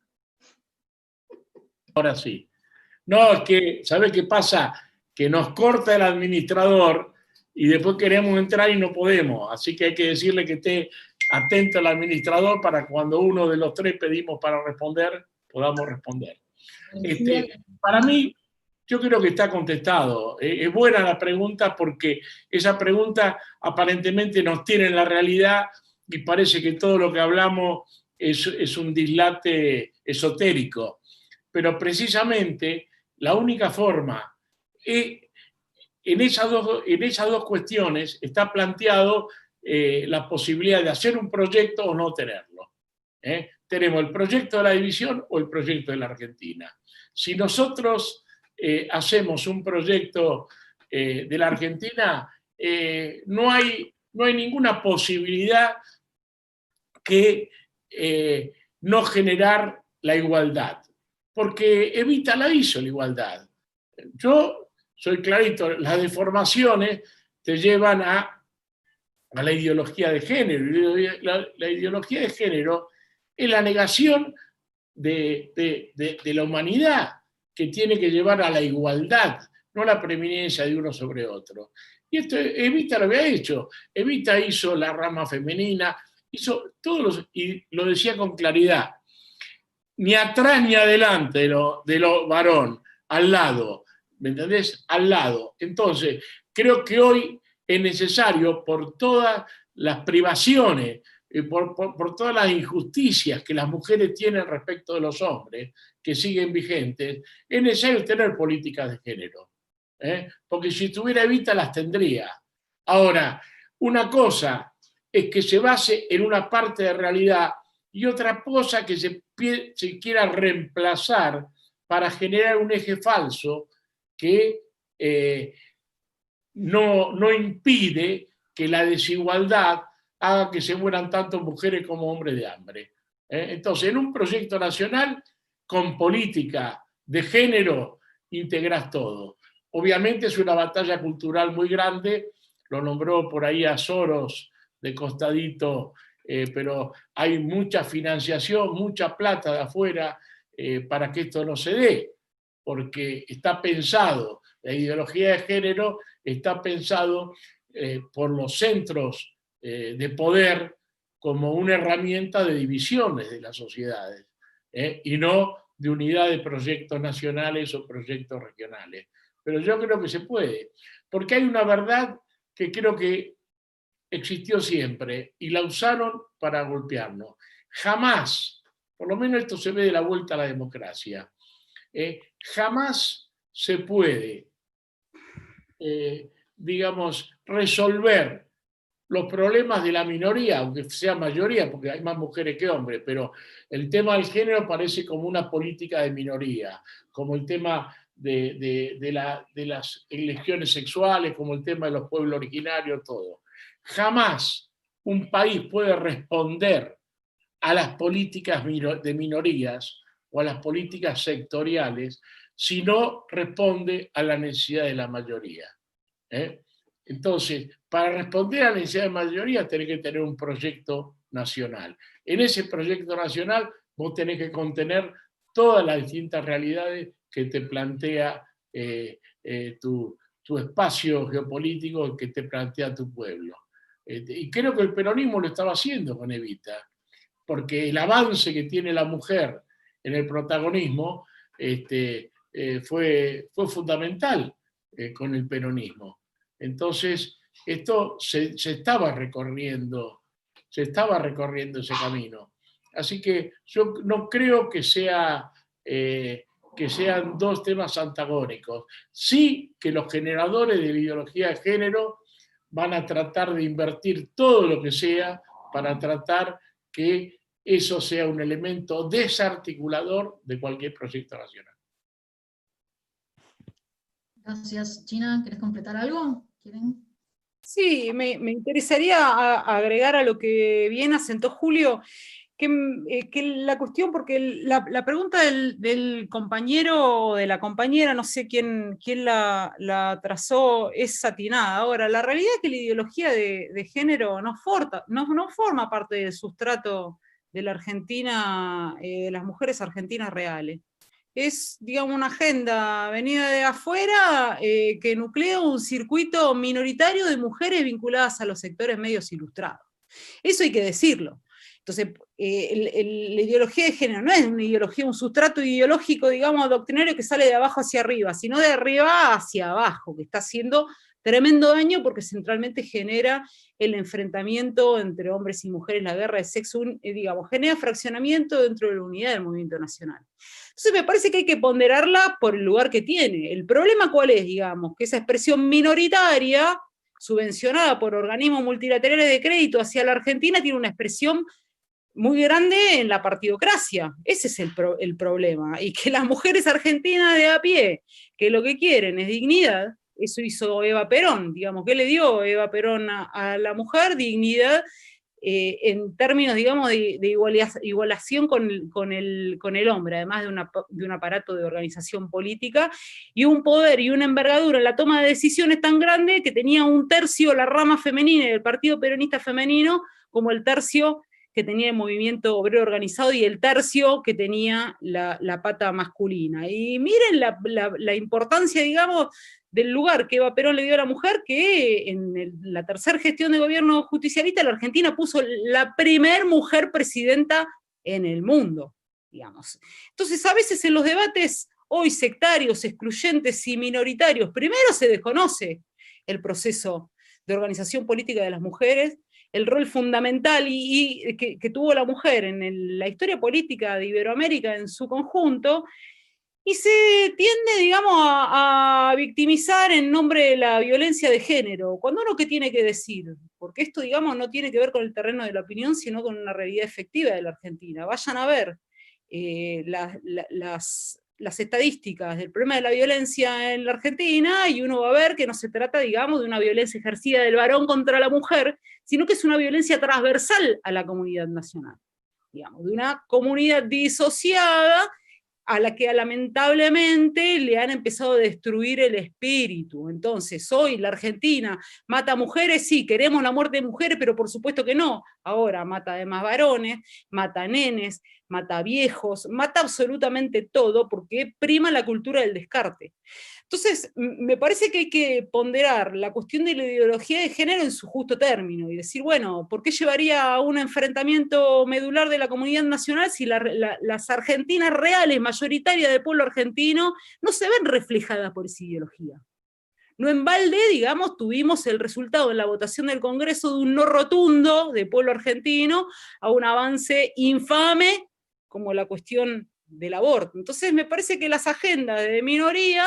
Ahora sí. No, es que, ¿sabe qué pasa? Que nos corta el administrador y después queremos entrar y no podemos. Así que hay que decirle que esté atento al administrador para cuando uno de los tres pedimos para responder, podamos responder. Para mí, yo creo que está contestado. Es buena la pregunta porque esa pregunta aparentemente nos tiene en la realidad y parece que todo lo que hablamos es un dislate esotérico. Pero precisamente la única forma, en esas dos cuestiones está planteado la posibilidad de hacer un proyecto o no tenerlo. Tenemos el proyecto de la división o el proyecto de la Argentina. Si nosotros hacemos un proyecto de la Argentina, no hay ninguna posibilidad que no generar la igualdad, porque Evita la hizo la igualdad. Yo soy clarito, las deformaciones te llevan a la ideología de género. La ideología de género es la negación de la humanidad que tiene que llevar a la igualdad, no la preeminencia de uno sobre otro. Y esto Evita lo había hecho. Evita hizo la rama femenina, hizo todos y lo decía con claridad. Ni atrás ni adelante de lo varón, al lado, ¿me entendés? Al lado. Entonces, creo que hoy es necesario, por todas las privaciones, por todas las injusticias que las mujeres tienen respecto de los hombres, que siguen vigentes, es necesario tener políticas de género. Porque si tuviera Evita, las tendría. Ahora, una cosa es que se base en una parte de realidad y otra cosa que se quiera reemplazar para generar un eje falso que no impide que la desigualdad haga que se mueran tanto mujeres como hombres de hambre. Entonces, en un proyecto nacional con política de género integras todo. Obviamente es una batalla cultural muy grande, lo nombró por ahí a Soros de costadito, pero hay mucha financiación, mucha plata de afuera para que esto no se dé. porque está pensado, la ideología de género está pensado por los centros de poder como una herramienta de divisiones de las sociedades, y no de unidad de proyectos nacionales o proyectos regionales. Pero yo creo que se puede, porque hay una verdad que creo que existió siempre y la usaron para golpearnos. Jamás, por lo menos esto se ve de la vuelta a la democracia, jamás se puede, digamos, resolver los problemas de la minoría, aunque sea mayoría, porque hay más mujeres que hombres, pero el tema del género parece como una política de minoría, como el tema de las elecciones sexuales, como el tema de los pueblos originarios, todo. Jamás un país puede responder a las políticas de minorías o a las políticas sectoriales si no responde a la necesidad de la mayoría. Entonces, para responder a la necesidad de mayoría tenés que tener un proyecto nacional. En ese proyecto nacional vos tenés que contener todas las distintas realidades que te plantea tu espacio geopolítico, que te plantea tu pueblo. Y creo que el peronismo lo estaba haciendo con Evita, porque el avance que tiene la mujer en el protagonismo fue fundamental con el peronismo. Entonces, esto se estaba recorriendo ese camino. Así que yo no creo que sean dos temas antagónicos. Sí que los generadores de la ideología de género van a tratar de invertir todo lo que sea para tratar que eso sea un elemento desarticulador de cualquier proyecto nacional. Gracias. Gina, ¿querés completar algo? ¿Quieren? Sí, me interesaría agregar a lo que bien asentó Julio, que la cuestión, porque la pregunta del compañero o de la compañera, no sé quién la trazó, es atinada. Ahora, la realidad es que la ideología de género no forma parte del sustrato de la Argentina, de las mujeres argentinas reales. Es, digamos, una agenda venida de afuera que nuclea un circuito minoritario de mujeres vinculadas a los sectores medios ilustrados. Eso hay que decirlo. Entonces, la ideología de género no es una ideología, un sustrato ideológico, digamos, doctrinario que sale de abajo hacia arriba, sino de arriba hacia abajo, que está haciendo tremendo daño porque centralmente genera el enfrentamiento entre hombres y mujeres, la guerra de sexo, digamos, genera fraccionamiento dentro de la unidad del movimiento nacional. Entonces me parece que hay que ponderarla por el lugar que tiene. El problema ¿cuál es? Digamos, que esa expresión minoritaria, subvencionada por organismos multilaterales de crédito hacia la Argentina, tiene una expresión muy grande en la partidocracia. Ese es el problema. Y que las mujeres argentinas de a pie, que lo que quieren es dignidad, eso hizo Eva Perón, digamos, ¿qué le dio Eva Perón a la mujer? Dignidad en términos, digamos, de igualación con el hombre, además de un aparato de organización política, y un poder y una envergadura en la toma de decisiones tan grande que tenía un tercio la rama femenina del Partido Peronista Femenino, como el tercio que tenía el movimiento obrero organizado y el tercio que tenía la pata masculina. Y miren la importancia, digamos, del lugar que Eva Perón le dio a la mujer, que en la tercera gestión de gobierno justicialista la Argentina puso la primer mujer presidenta en el mundo, digamos. Entonces, a veces en los debates hoy sectarios, excluyentes y minoritarios, primero se desconoce el proceso de organización política de las mujeres, el rol fundamental que tuvo la mujer en la historia política de Iberoamérica en su conjunto, y se tiende, digamos, a victimizar en nombre de la violencia de género, cuando uno qué tiene que decir, porque esto, digamos, no tiene que ver con el terreno de la opinión, sino con una realidad efectiva de la Argentina. Vayan a ver las estadísticas del problema de la violencia en la Argentina, y uno va a ver que no se trata, digamos, de una violencia ejercida del varón contra la mujer, sino que es una violencia transversal a la comunidad nacional, digamos, de una comunidad disociada a la que lamentablemente le han empezado a destruir el espíritu. Entonces, hoy la Argentina mata mujeres, sí, queremos la muerte de mujeres, pero por supuesto que no. Ahora mata además varones, mata nenes, mata viejos, mata absolutamente todo porque prima la cultura del descarte. Entonces, me parece que hay que ponderar la cuestión de la ideología de género en su justo término y decir, bueno, ¿por qué llevaría a un enfrentamiento medular de la comunidad nacional si las argentinas reales, mayoritarias del pueblo argentino, no se ven reflejadas por esa ideología? No en balde, digamos, tuvimos el resultado en la votación del Congreso de un no rotundo del pueblo argentino a un avance infame como la cuestión del aborto. Entonces me parece que las agendas de minoría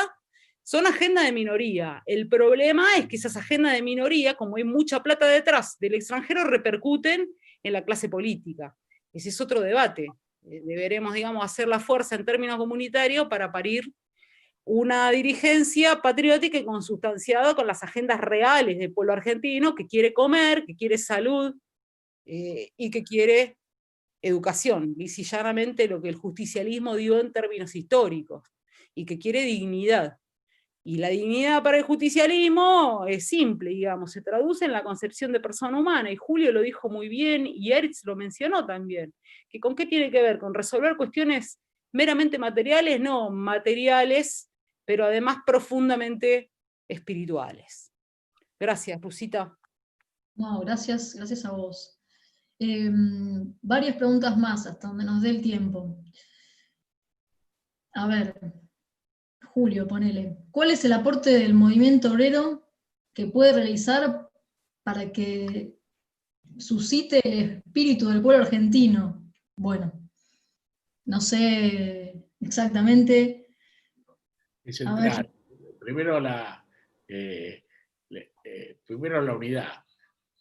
son agendas de minoría. El problema es que esas agendas de minoría, como hay mucha plata detrás del extranjero, repercuten en la clase política. Ese es otro debate. Deberemos, digamos, hacer la fuerza en términos comunitarios para parir una dirigencia patriótica y consustanciada con las agendas reales del pueblo argentino, que quiere comer, que quiere salud y que quiere educación, lisa y llanamente lo que el justicialismo dio en términos históricos, y que quiere dignidad. Y la dignidad para el justicialismo es simple, digamos, se traduce en la concepción de persona humana, y Julio lo dijo muy bien, y Eritz lo mencionó también, que ¿con qué tiene que ver? ¿Con resolver cuestiones meramente materiales? No, materiales, pero además profundamente espirituales. Gracias, Rusita. No, gracias a vos. Varias preguntas más, hasta donde nos dé el tiempo. A ver, Julio, ponele. ¿Cuál es el aporte del movimiento obrero que puede realizar para que suscite el espíritu del pueblo argentino? Bueno, no sé exactamente. Es central. Primero primero la unidad.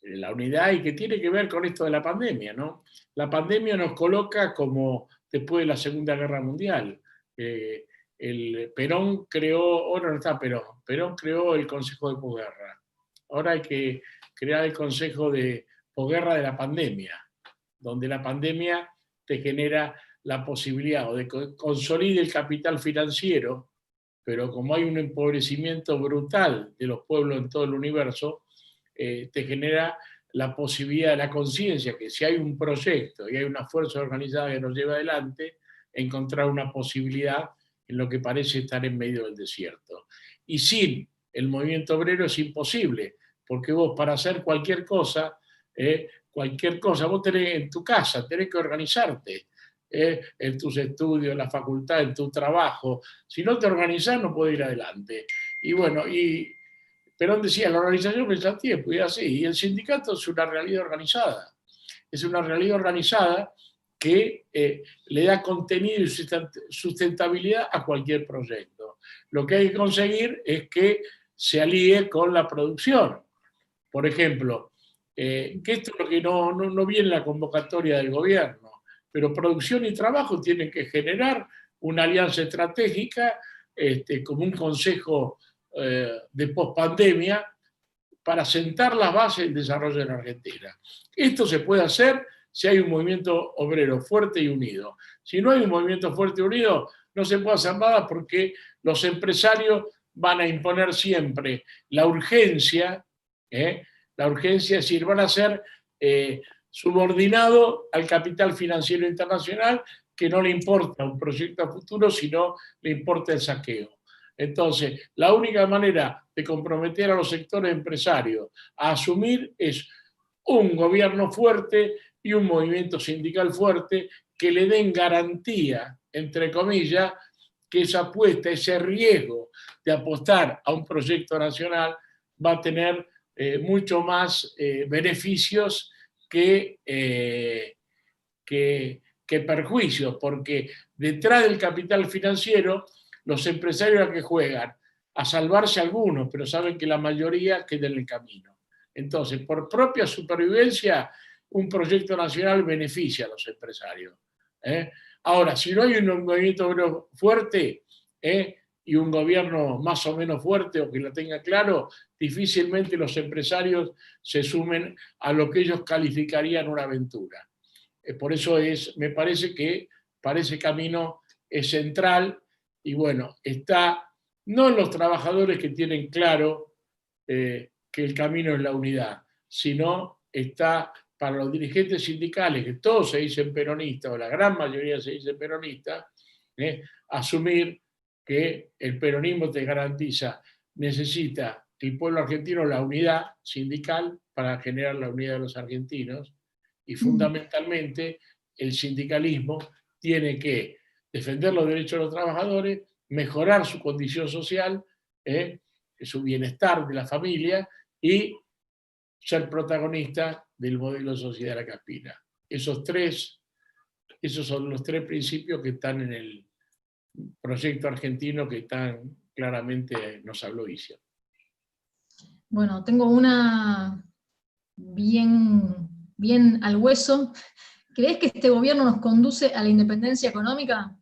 La unidad, y que tiene que ver con esto de la pandemia, ¿no? La pandemia nos coloca como después de la Segunda Guerra Mundial. El Perón creó, ahora no está Perón creó el Consejo de Posguerra. Ahora hay que crear el Consejo de Posguerra de la pandemia, donde la pandemia te genera la posibilidad o de consolide el capital financiero, pero como hay un empobrecimiento brutal de los pueblos en todo el universo, te genera la posibilidad de la conciencia que si hay un proyecto y hay una fuerza organizada que nos lleva adelante, encontrar una posibilidad en lo que parece estar en medio del desierto. Y sin el movimiento obrero es imposible, porque vos para hacer cualquier cosa, vos tenés en tu casa, tenés que organizarte, en tus estudios, en la facultad, en tu trabajo. Si no te organizás no podés ir adelante. Y bueno, Perón decía, la organización me da tiempo, y así. Y el sindicato es una realidad organizada. Es una realidad organizada que le da contenido y sustentabilidad a cualquier proyecto. Lo que hay que conseguir es que se alíe con la producción. Por ejemplo, que esto es lo que no viene en la convocatoria del gobierno, pero producción y trabajo tienen que generar una alianza estratégica, como un consejo de pospandemia, para sentar las bases del desarrollo en Argentina. Esto se puede hacer si hay un movimiento obrero fuerte y unido. Si no hay un movimiento fuerte y unido, no se puede hacer nada, porque los empresarios van a imponer siempre la urgencia, es decir, van a ser subordinados al capital financiero internacional, que no le importa un proyecto a futuro, sino le importa el saqueo. Entonces, la única manera de comprometer a los sectores empresarios a asumir es un gobierno fuerte y un movimiento sindical fuerte que le den garantía, entre comillas, que esa apuesta, ese riesgo de apostar a un proyecto nacional va a tener mucho más beneficios que perjuicios, porque detrás del capital financiero los empresarios a que juegan a salvarse algunos, pero saben que la mayoría queda en el camino. Entonces, por propia supervivencia, un proyecto nacional beneficia a los empresarios. Ahora, si no hay un movimiento fuerte y un gobierno más o menos fuerte o que lo tenga claro, difícilmente los empresarios se sumen a lo que ellos calificarían una aventura. Por eso me parece que para ese camino es central. Y bueno, está no en los trabajadores que tienen claro que el camino es la unidad, sino está para los dirigentes sindicales, que todos se dicen peronistas, o la gran mayoría se dice peronista, asumir que el peronismo te garantiza, necesita el pueblo argentino la unidad sindical para generar la unidad de los argentinos, y fundamentalmente el sindicalismo tiene que defender los derechos de los trabajadores, mejorar su condición social, su bienestar de la familia y ser protagonista del modelo de sociedad a la que aspira. Esos son los tres principios que están en el proyecto argentino que tan claramente nos habló Isia. Bueno, tengo una bien al hueso. ¿Crees que este gobierno nos conduce a la independencia económica?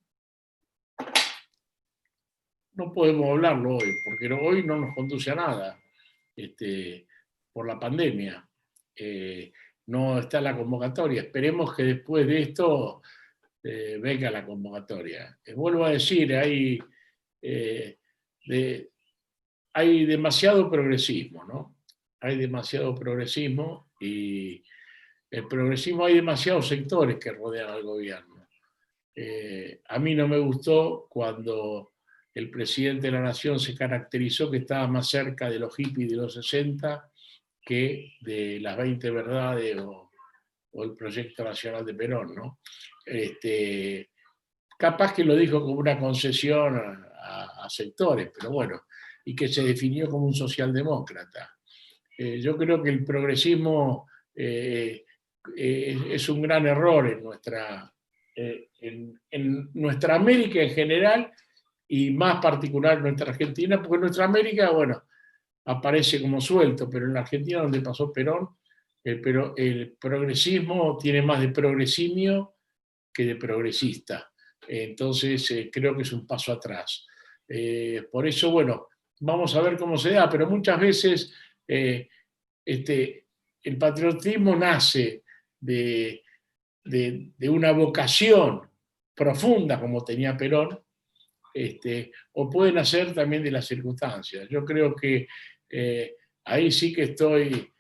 No podemos hablarlo hoy, porque hoy no nos conduce a nada, por la pandemia. No está la convocatoria. Esperemos que después de esto venga la convocatoria. Vuelvo a decir, hay demasiado progresismo, ¿no? Hay demasiado progresismo, y el progresismo, hay demasiados sectores que rodean al gobierno. A mí no me gustó cuando el presidente de la Nación se caracterizó que estaba más cerca de los hippies de los 60 que de las 20 verdades o el proyecto nacional de Perón, ¿no? Capaz que lo dijo como una concesión a sectores, pero bueno, y que se definió como un socialdemócrata. Yo creo que el progresismo es un gran error en nuestra América en general, y más particular en nuestra Argentina, porque en nuestra América, bueno, aparece como suelto, pero en la Argentina, donde pasó Perón, el progresismo tiene más de progresimio que de progresista. Entonces, creo que es un paso atrás. Por eso, bueno, vamos a ver cómo se da, pero muchas veces el patriotismo nace de una vocación profunda, como tenía Perón, o pueden nacer también de las circunstancias. Yo creo que ahí sí que estoy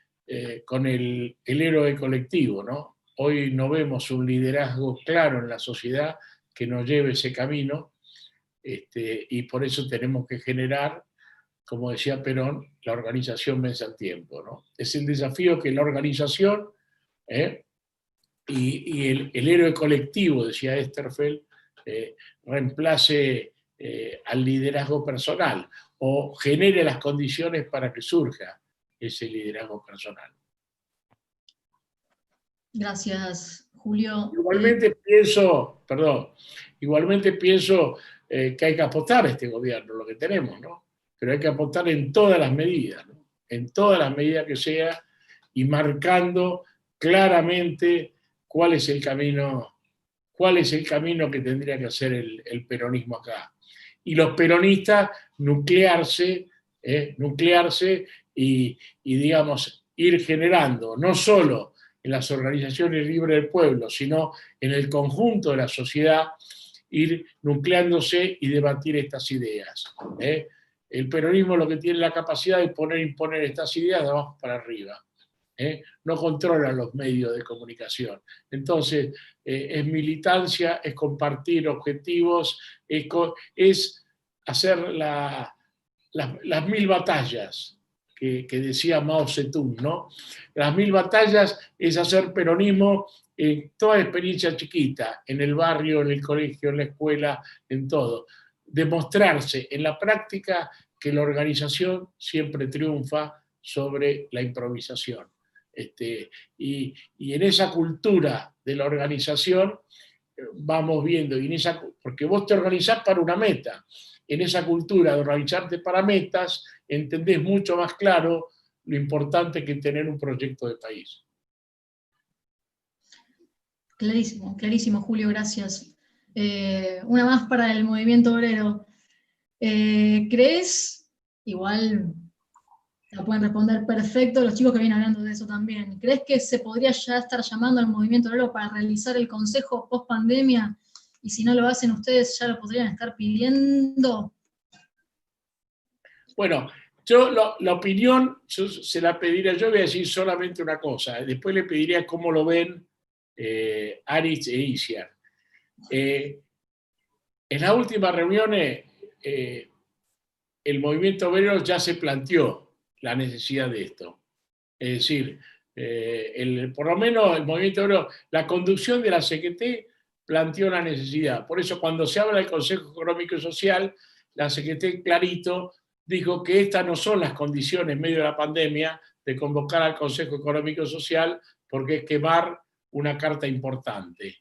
con el héroe colectivo, ¿no? Hoy no vemos un liderazgo claro en la sociedad que nos lleve ese camino, y por eso tenemos que generar, como decía Perón, la organización vence al tiempo, ¿no? Es el desafío que la organización y el héroe colectivo, decía Esterfeld, reemplace al liderazgo personal, o genere las condiciones para que surja ese liderazgo personal. Gracias, Julio. Igualmente pienso que hay que apostar a este gobierno, lo que tenemos, ¿no? Pero hay que apostar en todas las medidas, ¿no? En todas las medidas que sea, y marcando claramente cuál es el camino que tendría que hacer el peronismo acá. Y los peronistas nuclearse y digamos, ir generando, no solo en las organizaciones libres del pueblo, sino en el conjunto de la sociedad, ir nucleándose y debatir estas ideas. El peronismo lo que tiene la capacidad de imponer estas ideas de abajo para arriba. No controla los medios de comunicación. Entonces, es militancia, es compartir objetivos, es hacer las 1000 batallas que decía Mao Zedong, ¿no? Las 1000 batallas es hacer peronismo en toda experiencia chiquita, en el barrio, en el colegio, en la escuela, en todo. Demostrarse en la práctica que la organización siempre triunfa sobre la improvisación. Y en esa cultura de la organización vamos viendo, porque vos te organizás para una meta. En esa cultura de organizarte para metas, entendés mucho más claro lo importante que es tener un proyecto de país. Clarísimo, clarísimo, Julio, gracias. Una más para el movimiento obrero. ¿Crees, igual la pueden responder perfecto los chicos que vienen hablando de eso también, ¿crees que se podría ya estar llamando al movimiento obrero para realizar el consejo post pandemia? Y si no lo hacen ustedes, ¿ya lo podrían estar pidiendo? Bueno, Yo la opinión yo se la pediría, yo voy a decir solamente una cosa, después le pediría cómo lo ven Aritz e Iciar. En las últimas reuniones, el movimiento obrero ya se planteó la necesidad de esto. Es decir, por lo menos el movimiento obrero, la conducción de la CGT planteó la necesidad. Por eso cuando se habla del Consejo Económico y Social, la CGT clarito dijo que estas no son las condiciones en medio de la pandemia de convocar al Consejo Económico y Social porque es quemar una carta importante.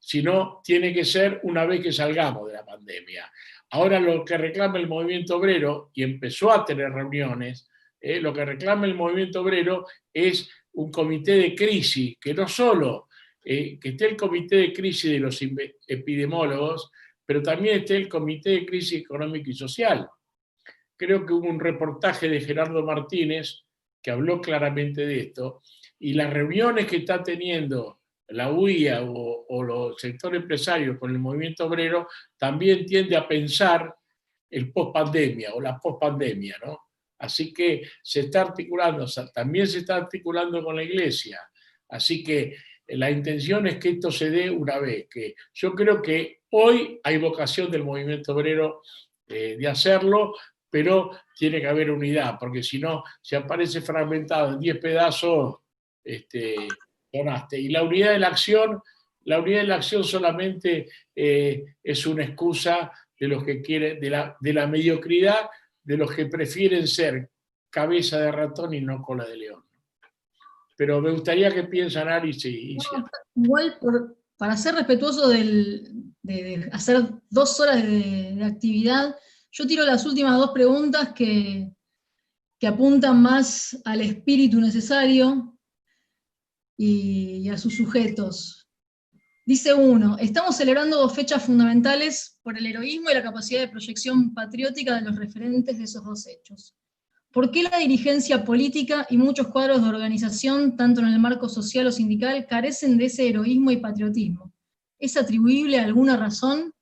Sino tiene que ser una vez que salgamos de la pandemia. Ahora lo que reclama el movimiento obrero, y empezó a tener reuniones, lo que reclama el movimiento obrero es un comité de crisis, que no solo que esté el comité de crisis de los epidemiólogos, pero también esté el comité de crisis económica y social. Creo que hubo un reportaje de Gerardo Martínez que habló claramente de esto, y las reuniones que está teniendo la UIA o los sectores empresarios con el movimiento obrero también tiende a pensar el post-pandemia o la post-pandemia, ¿no? Así que se está articulando, o sea, también se está articulando con la Iglesia. Así que la intención es que esto se dé una vez, que yo creo que hoy hay vocación del movimiento obrero de hacerlo, pero tiene que haber unidad, porque si no, si aparece fragmentado en 10 pedazos, donaste. Y la unidad de la acción solamente es una excusa de los que quieren, de la mediocridad, de los que prefieren ser cabeza de ratón y no cola de león. Pero me gustaría que piensan Aritz y Iciar. Igual, para ser respetuoso de hacer 2 horas de actividad, yo tiro las últimas 2 preguntas que apuntan más al espíritu necesario y a sus sujetos. Dice uno, estamos celebrando 2 fechas fundamentales por el heroísmo y la capacidad de proyección patriótica de los referentes de esos 2 hechos. ¿Por qué la dirigencia política y muchos cuadros de organización, tanto en el marco social o sindical, carecen de ese heroísmo y patriotismo? ¿Es atribuible a alguna razón?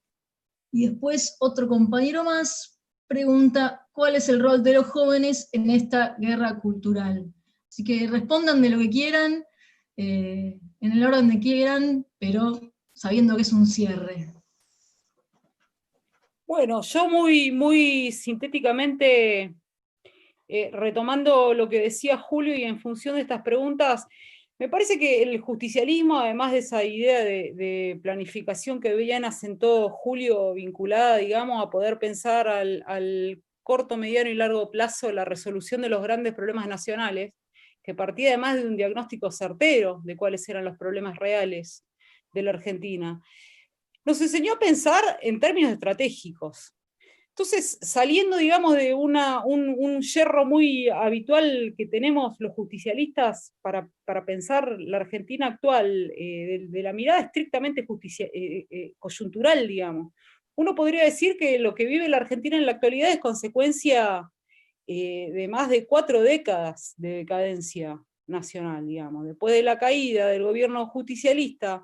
Y después otro compañero más pregunta, ¿cuál es el rol de los jóvenes en esta guerra cultural? Así que respondan de lo que quieran, en el orden que quieran, pero sabiendo que es un cierre. Bueno, yo muy sintéticamente, retomando lo que decía Julio y en función de estas preguntas, me parece que el justicialismo, además de esa idea de planificación que bien asentó Julio, vinculada, digamos, a poder pensar al corto, mediano y largo plazo la resolución de los grandes problemas nacionales, que partía además de un diagnóstico certero de cuáles eran los problemas reales de la Argentina, nos enseñó a pensar en términos estratégicos. Entonces, saliendo, digamos, de un yerro muy habitual que tenemos los justicialistas para pensar la Argentina actual, de la mirada estrictamente coyuntural, digamos, uno podría decir que lo que vive la Argentina en la actualidad es consecuencia de más de 4 décadas de decadencia nacional, digamos. Después de la caída del gobierno justicialista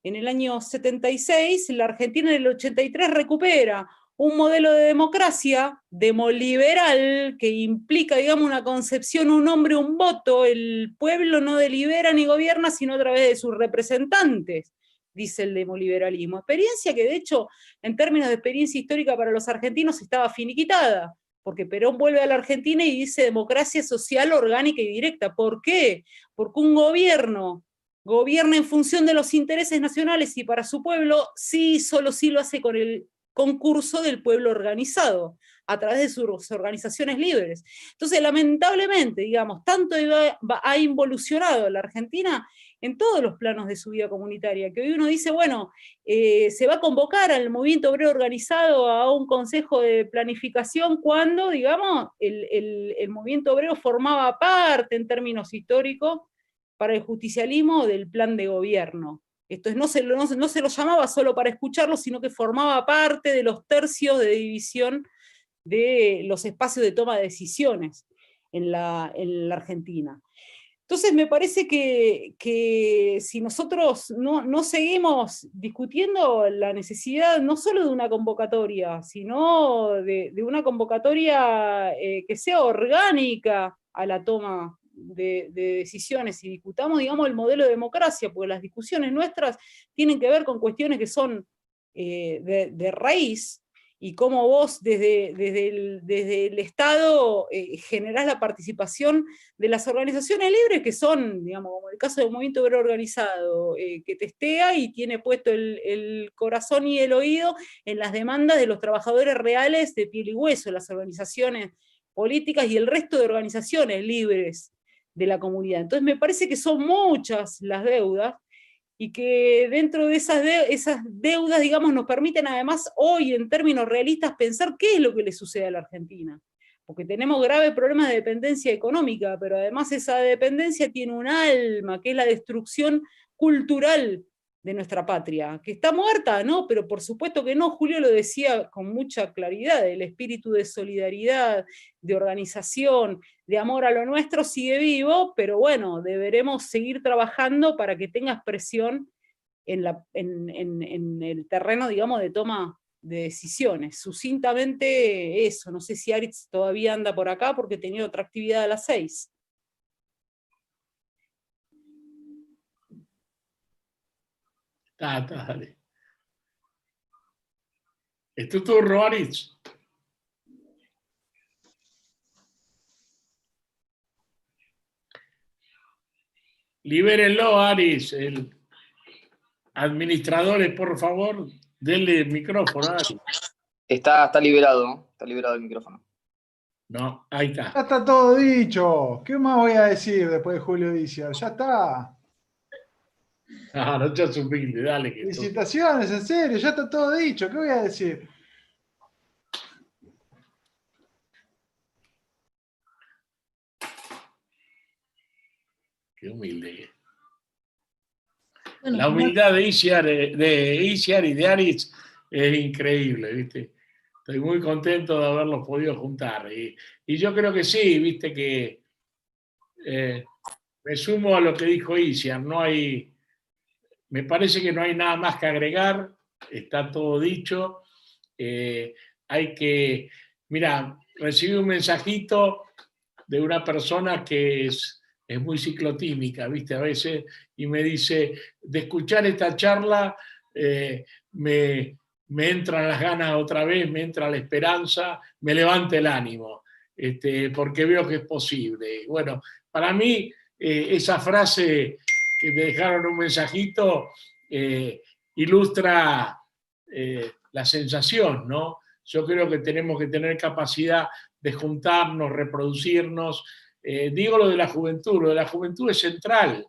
en el año 76, la Argentina en el 83 recupera un modelo de democracia demoliberal que implica, digamos, una concepción, un hombre, un voto. El pueblo no delibera ni gobierna, sino a través de sus representantes, dice el demoliberalismo. Experiencia que, de hecho, en términos de experiencia histórica para los argentinos estaba finiquitada, porque Perón vuelve a la Argentina y dice democracia social, orgánica y directa. ¿Por qué? Porque un gobierno gobierna en función de los intereses nacionales y para su pueblo, sí, solo sí lo hace con el concurso del pueblo organizado, a través de sus organizaciones libres. Entonces, lamentablemente, digamos, tanto ha involucionado la Argentina en todos los planos de su vida comunitaria, que hoy uno dice, bueno, se va a convocar al movimiento obrero organizado a un consejo de planificación cuando, digamos, el movimiento obrero formaba parte, en términos históricos, para el justicialismo del plan de gobierno. Esto es, no se lo llamaba solo para escucharlo, sino que formaba parte de los tercios de división de los espacios de toma de decisiones en la Argentina. Entonces me parece que si nosotros no seguimos discutiendo la necesidad no solo de una convocatoria, sino de una convocatoria que sea orgánica a la toma de decisiones, y discutamos, digamos, el modelo de democracia, porque las discusiones nuestras tienen que ver con cuestiones que son de raíz, y cómo vos desde el Estado generás la participación de las organizaciones libres, que son, digamos, como el caso del Movimiento Obrero Organizado, que testea y tiene puesto el corazón y el oído en las demandas de los trabajadores reales de piel y hueso, las organizaciones políticas y el resto de organizaciones libres de la comunidad. Entonces me parece que son muchas las deudas, y que dentro de esas deudas, digamos, nos permiten además hoy, en términos realistas, pensar qué es lo que le sucede a la Argentina. Porque tenemos graves problemas de dependencia económica, pero además esa dependencia tiene un alma, que es la destrucción cultural de nuestra patria, que está muerta, ¿no? Pero por supuesto que no. Julio lo decía con mucha claridad: el espíritu de solidaridad, de organización, de amor a lo nuestro sigue vivo, pero bueno, deberemos seguir trabajando para que tenga expresión en el terreno, digamos, de toma de decisiones. Sucintamente eso. No sé si Aritz todavía anda por acá porque tenía otra actividad a las 6. Dale. ¿Es tu turno, Aritz? Libérenlo, Aritz. Administradores, por favor, denle el micrófono a Aritz. Está liberado el micrófono. No, ahí está. Ya está todo dicho. ¿Qué más voy a decir después de Julio Diciar? Ya está. No seas humilde, dale. Felicitaciones, en serio, ya está todo dicho. ¿Qué voy a decir? Qué humilde. Bueno, la humildad de Isiar y de Aritz es increíble, ¿viste? Estoy muy contento de haberlos podido juntar. Y yo creo que sí, viste que me sumo a lo que dijo Isiar. Me parece que no hay nada más que agregar, está todo dicho. Mira, recibí un mensajito de una persona que es muy ciclotímica, ¿viste? A veces, y me dice: de escuchar esta charla me entran las ganas otra vez, me entra la esperanza, me levanta el ánimo, porque veo que es posible. Bueno, para mí esa frase que me dejaron un mensajito ilustra la sensación, ¿no? Yo creo que tenemos que tener capacidad de juntarnos, reproducirnos. Digo lo de la juventud es central,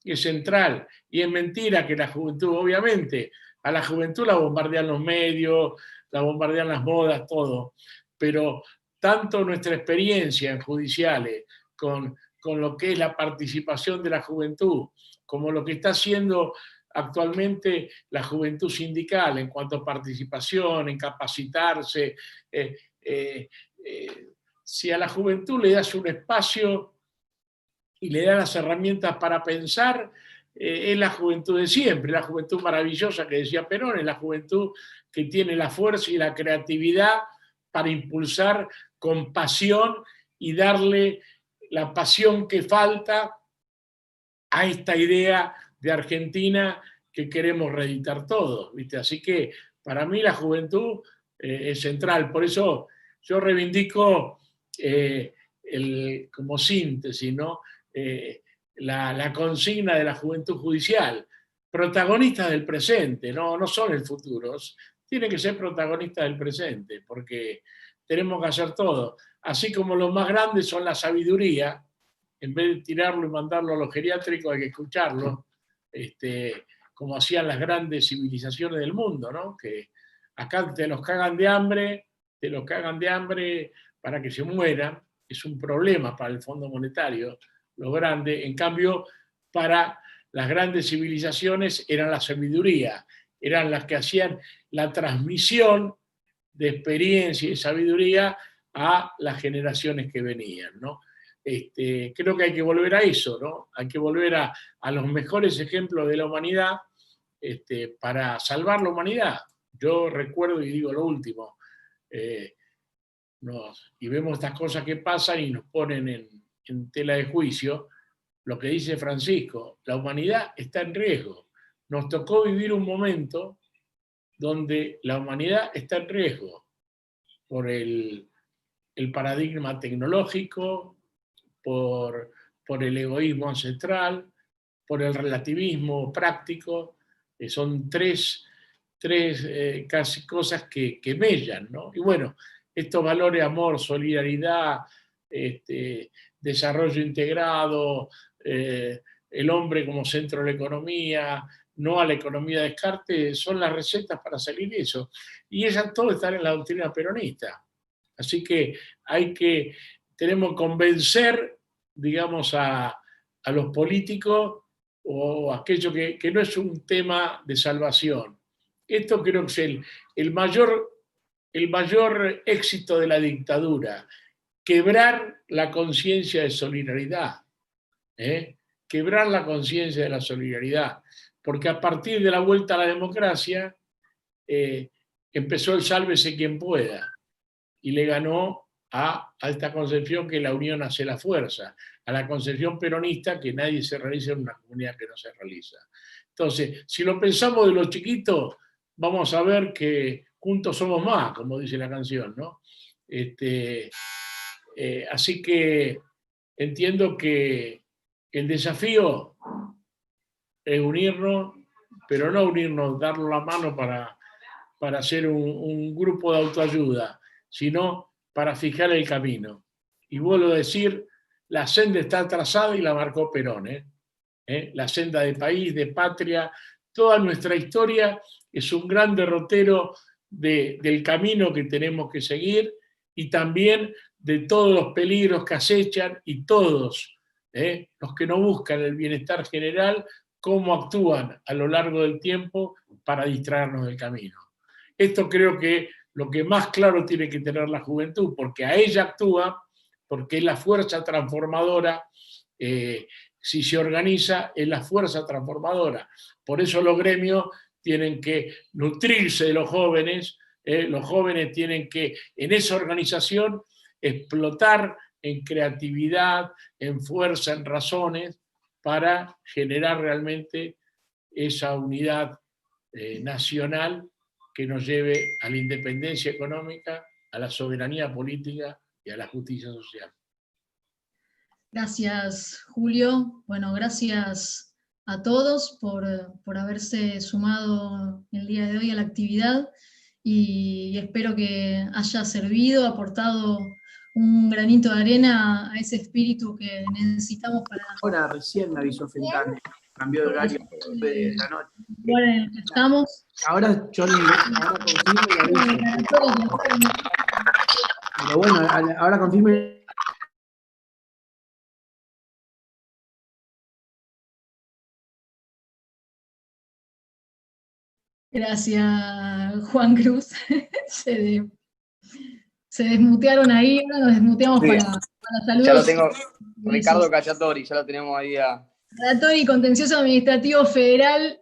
y es mentira que la juventud, obviamente, a la juventud la bombardean los medios, la bombardean las modas, todo, pero tanto nuestra experiencia en judiciales con lo que es la participación de la juventud, como lo que está haciendo actualmente la juventud sindical en cuanto a participación, en capacitarse. Si a la juventud le das un espacio y le das las herramientas para pensar, es la juventud de siempre, la juventud maravillosa que decía Perón, es la juventud que tiene la fuerza y la creatividad para impulsar con pasión y darle la pasión que falta a esta idea de Argentina que queremos reeditar todos, ¿viste? Así que para mí la juventud es central. Por eso yo reivindico como síntesis, ¿no? La consigna de la juventud judicial. Protagonistas del presente, no son el futuro. Tienen que ser protagonistas del presente, porque tenemos que hacer todo. Así como los más grandes son la sabiduría, en vez de tirarlo y mandarlo a los geriátricos, hay que escucharlo, como hacían las grandes civilizaciones del mundo, ¿no? Que acá te los cagan de hambre para que se mueran. Es un problema para el Fondo Monetario, lo grande. En cambio, para las grandes civilizaciones eran la sabiduría, eran las que hacían la transmisión de experiencia y sabiduría a las generaciones que venían, ¿no? creo que hay que volver a eso, ¿no? Hay que volver a los mejores ejemplos de la humanidad para salvar la humanidad. Yo recuerdo, y digo lo último, y vemos estas cosas que pasan y nos ponen en tela de juicio, lo que dice Francisco, la humanidad está en riesgo. Nos tocó vivir un momento donde la humanidad está en riesgo por el paradigma tecnológico, por el egoísmo ancestral, por el relativismo práctico. Son tres casi cosas que mellan, ¿no? Y bueno, estos valores, amor, solidaridad, desarrollo integrado, el hombre como centro de la economía, no a la economía de descarte, son las recetas para salir de eso. Y ellas todas están en la doctrina peronista. Así que tenemos que convencer, digamos, a los políticos o aquello que no es un tema de salvación. Esto creo que es el mayor éxito de la dictadura, quebrar la conciencia de solidaridad, quebrar la conciencia de la solidaridad, porque a partir de la vuelta a la democracia empezó el sálvese quien pueda y le ganó a esta concepción que la unión hace la fuerza, a la concepción peronista que nadie se realiza en una comunidad que no se realiza. Entonces, si lo pensamos de los chiquitos, vamos a ver que juntos somos más, como dice la canción, ¿no? Así que entiendo que el desafío es unirnos, pero no unirnos, darnos la mano para hacer un grupo de autoayuda, sino para fijar el camino. Y vuelvo a decir, la senda está trazada y la marcó Perón. La senda de país, de patria, toda nuestra historia es un gran derrotero del camino que tenemos que seguir y también de todos los peligros que acechan y todos los que no buscan el bienestar general, cómo actúan a lo largo del tiempo para distraernos del camino. Esto creo que lo que más claro tiene que tener la juventud, porque a ella actúa, porque es la fuerza transformadora, si se organiza, es la fuerza transformadora. Por eso los gremios tienen que nutrirse de los jóvenes tienen que, en esa organización, explotar en creatividad, en fuerza, en razones, para generar realmente esa unidad nacional que nos lleve a la independencia económica, a la soberanía política y a la justicia social. Gracias, Julio. Bueno, gracias a todos por haberse sumado el día de hoy a la actividad y espero que haya servido, aportado un granito de arena a ese espíritu que necesitamos para... Ahora recién me avisó Fentane, cambió de horario de la noche. Ahora en el que estamos. Ahora yo ahora confirmo y aviso. Pero bueno, ahora confirmo. Gracias, Juan Cruz. Se desmutearon ahí, ahora nos desmuteamos sí. para saludos. Ya lo tengo, Ricardo Cacciatori, ya lo tenemos ahí a... Cacciatori, Contencioso Administrativo Federal,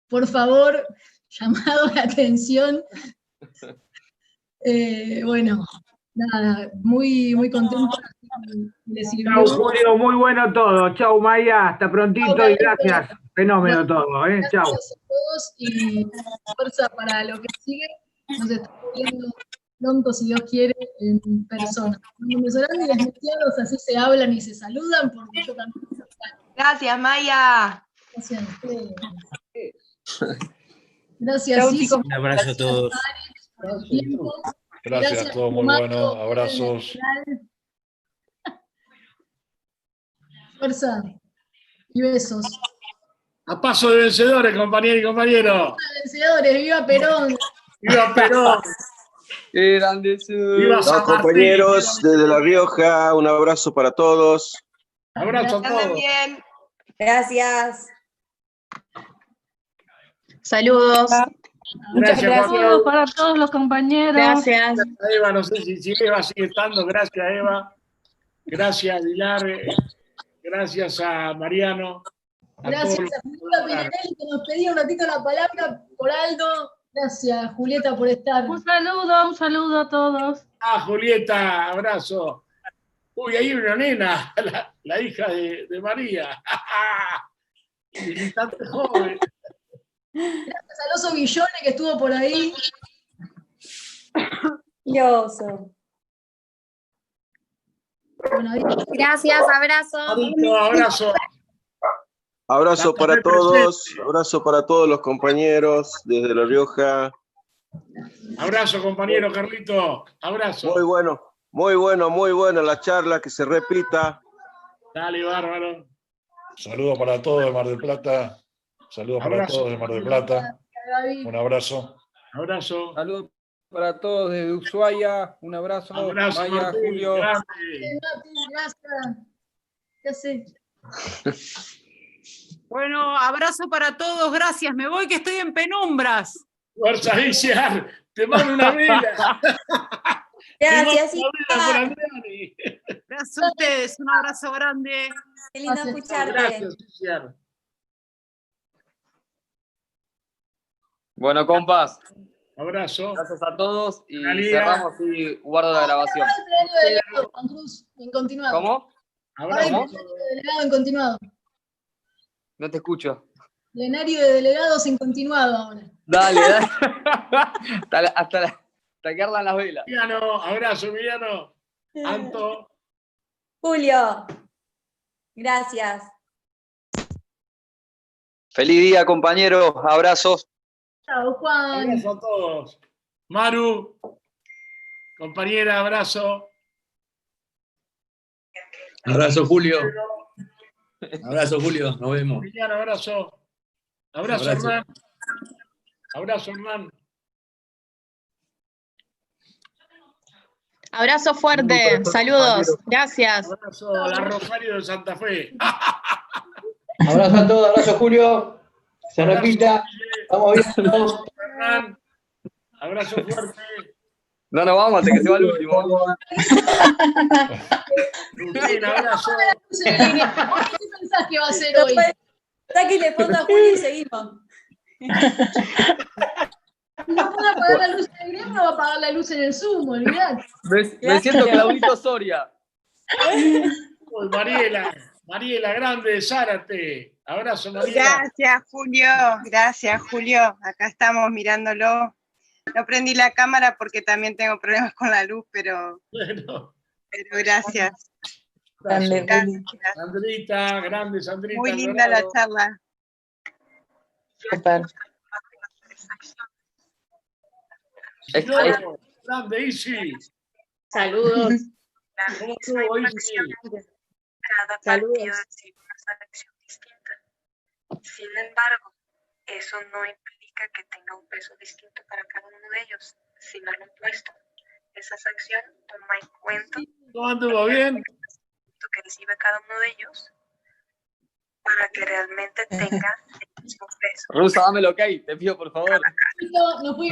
por favor, llamado a la atención. Bueno, nada, muy contento. Chau, Julio, muy bueno todo. Chau, Maya, hasta prontito. Chau, y gracias. Fenómeno todo, Chau. Gracias a todos y fuerza para lo que sigue. Nos estamos viendo pronto, si Dios quiere, en persona. Un beso grande y las metiados así se hablan y se saludan, porque yo también. Gracias, Maya. Gracias a ustedes. Gracias, chau, chicos. Un abrazo a todos. Gracias, todo muy bueno. Abrazos. Fuerza y besos. A paso de vencedores, compañeros y compañeros. Vencedores, viva Perón. Viva Perón. Qué grande. Viva San compañeros desde La Rioja, un abrazo para todos. Abrazo a todos. Bien. Gracias. Saludos. Muchas gracias para todos los compañeros. Gracias. Eva, no sé si Eva sigue estando. Gracias, Eva. Gracias, Aguilar. Gracias a Mariano. Gracias a Julieta Pinanelli, que nos pedía un ratito la palabra por Aldo. Gracias, Julieta, por estar. Un saludo a todos. Julieta, abrazo. Uy, ahí hay una nena, la hija de María. Militante joven. Gracias al Oso Guillone, que estuvo por ahí. Y Oso. Bueno, gracias, abrazo. Abrazo. Abrazo para todos los compañeros desde La Rioja. Abrazo, compañero Carlito. Abrazo. Muy buena la charla, que se repita. Dale, bárbaro. Saludos para todos de Mar del Plata. Saludos para todos de Mar del Plata. Un abrazo. Abrazo. Saludos para todos desde Ushuaia. Un abrazo. Abrazo, Maya, Martín, Julio. Gracias. ¿Qué sé? Bueno, abrazo para todos, gracias. Me voy que estoy en penumbras. Fuerza, Iciar. Te mando una vela. Gracias, Gracias a ustedes, un abrazo grande. Qué lindo escucharte. Gracias, Iciar. Bueno, compas. Abrazo. Gracias a todos y Analia. cerramos y guardo la grabación. Delegado, Juan Cruz, en continuado. ¿Cómo? Plenario de delegado en continuado. No te escucho. Plenario de delegados en continuado ahora. Dale. hasta que ardan las velas. Emiliano, abrazo, Emiliano. Anto. Julio. Gracias. Feliz día, compañeros. Abrazos. Chao, Juan. Abrazo a todos. Maru, compañera, abrazo. Abrazo, Julio. Abrazo, Julio. Nos vemos. Emiliano, abrazo. Abrazo, Abrazo. Hernán. Abrazo, Hernán. Abrazo fuerte, saludos, gracias. Abrazo a la Rosario de Santa Fe. Abrazo a todos, abrazo Julio. Se repita. Estamos viendo. Hernán. Abrazo fuerte. No nos vamos hasta que se va el último. Rubén, abrazo. ¿Qué pensás que va a ser hoy? Sáquenle foto a Julio y seguimos. ¿No puede apagar la luz en el gremio o va a apagar la luz en el Zoom? Olvidate. Me siento Claudito Soria. Uy, Mariela Grande de Zárate. Abrazo, Mariela. Gracias, Julio. Acá estamos mirándolo. No prendí la cámara porque también tengo problemas con la luz, pero gracias. Sandrita, grande Sandrita. Muy linda la charla. Grande, Isi. Saludos. ¿Cómo estuvo, Isi? Cada partido recibe una selección distinta. Sin embargo, eso no implica que tenga un peso distinto para cada uno de ellos, sino lo opuesto. Esa sección toma en cuenta ¿Cómo anduvo bien? que recibe cada uno de ellos para que realmente tenga el mismo peso. Rusa, dame el ok, te pido por favor. No fui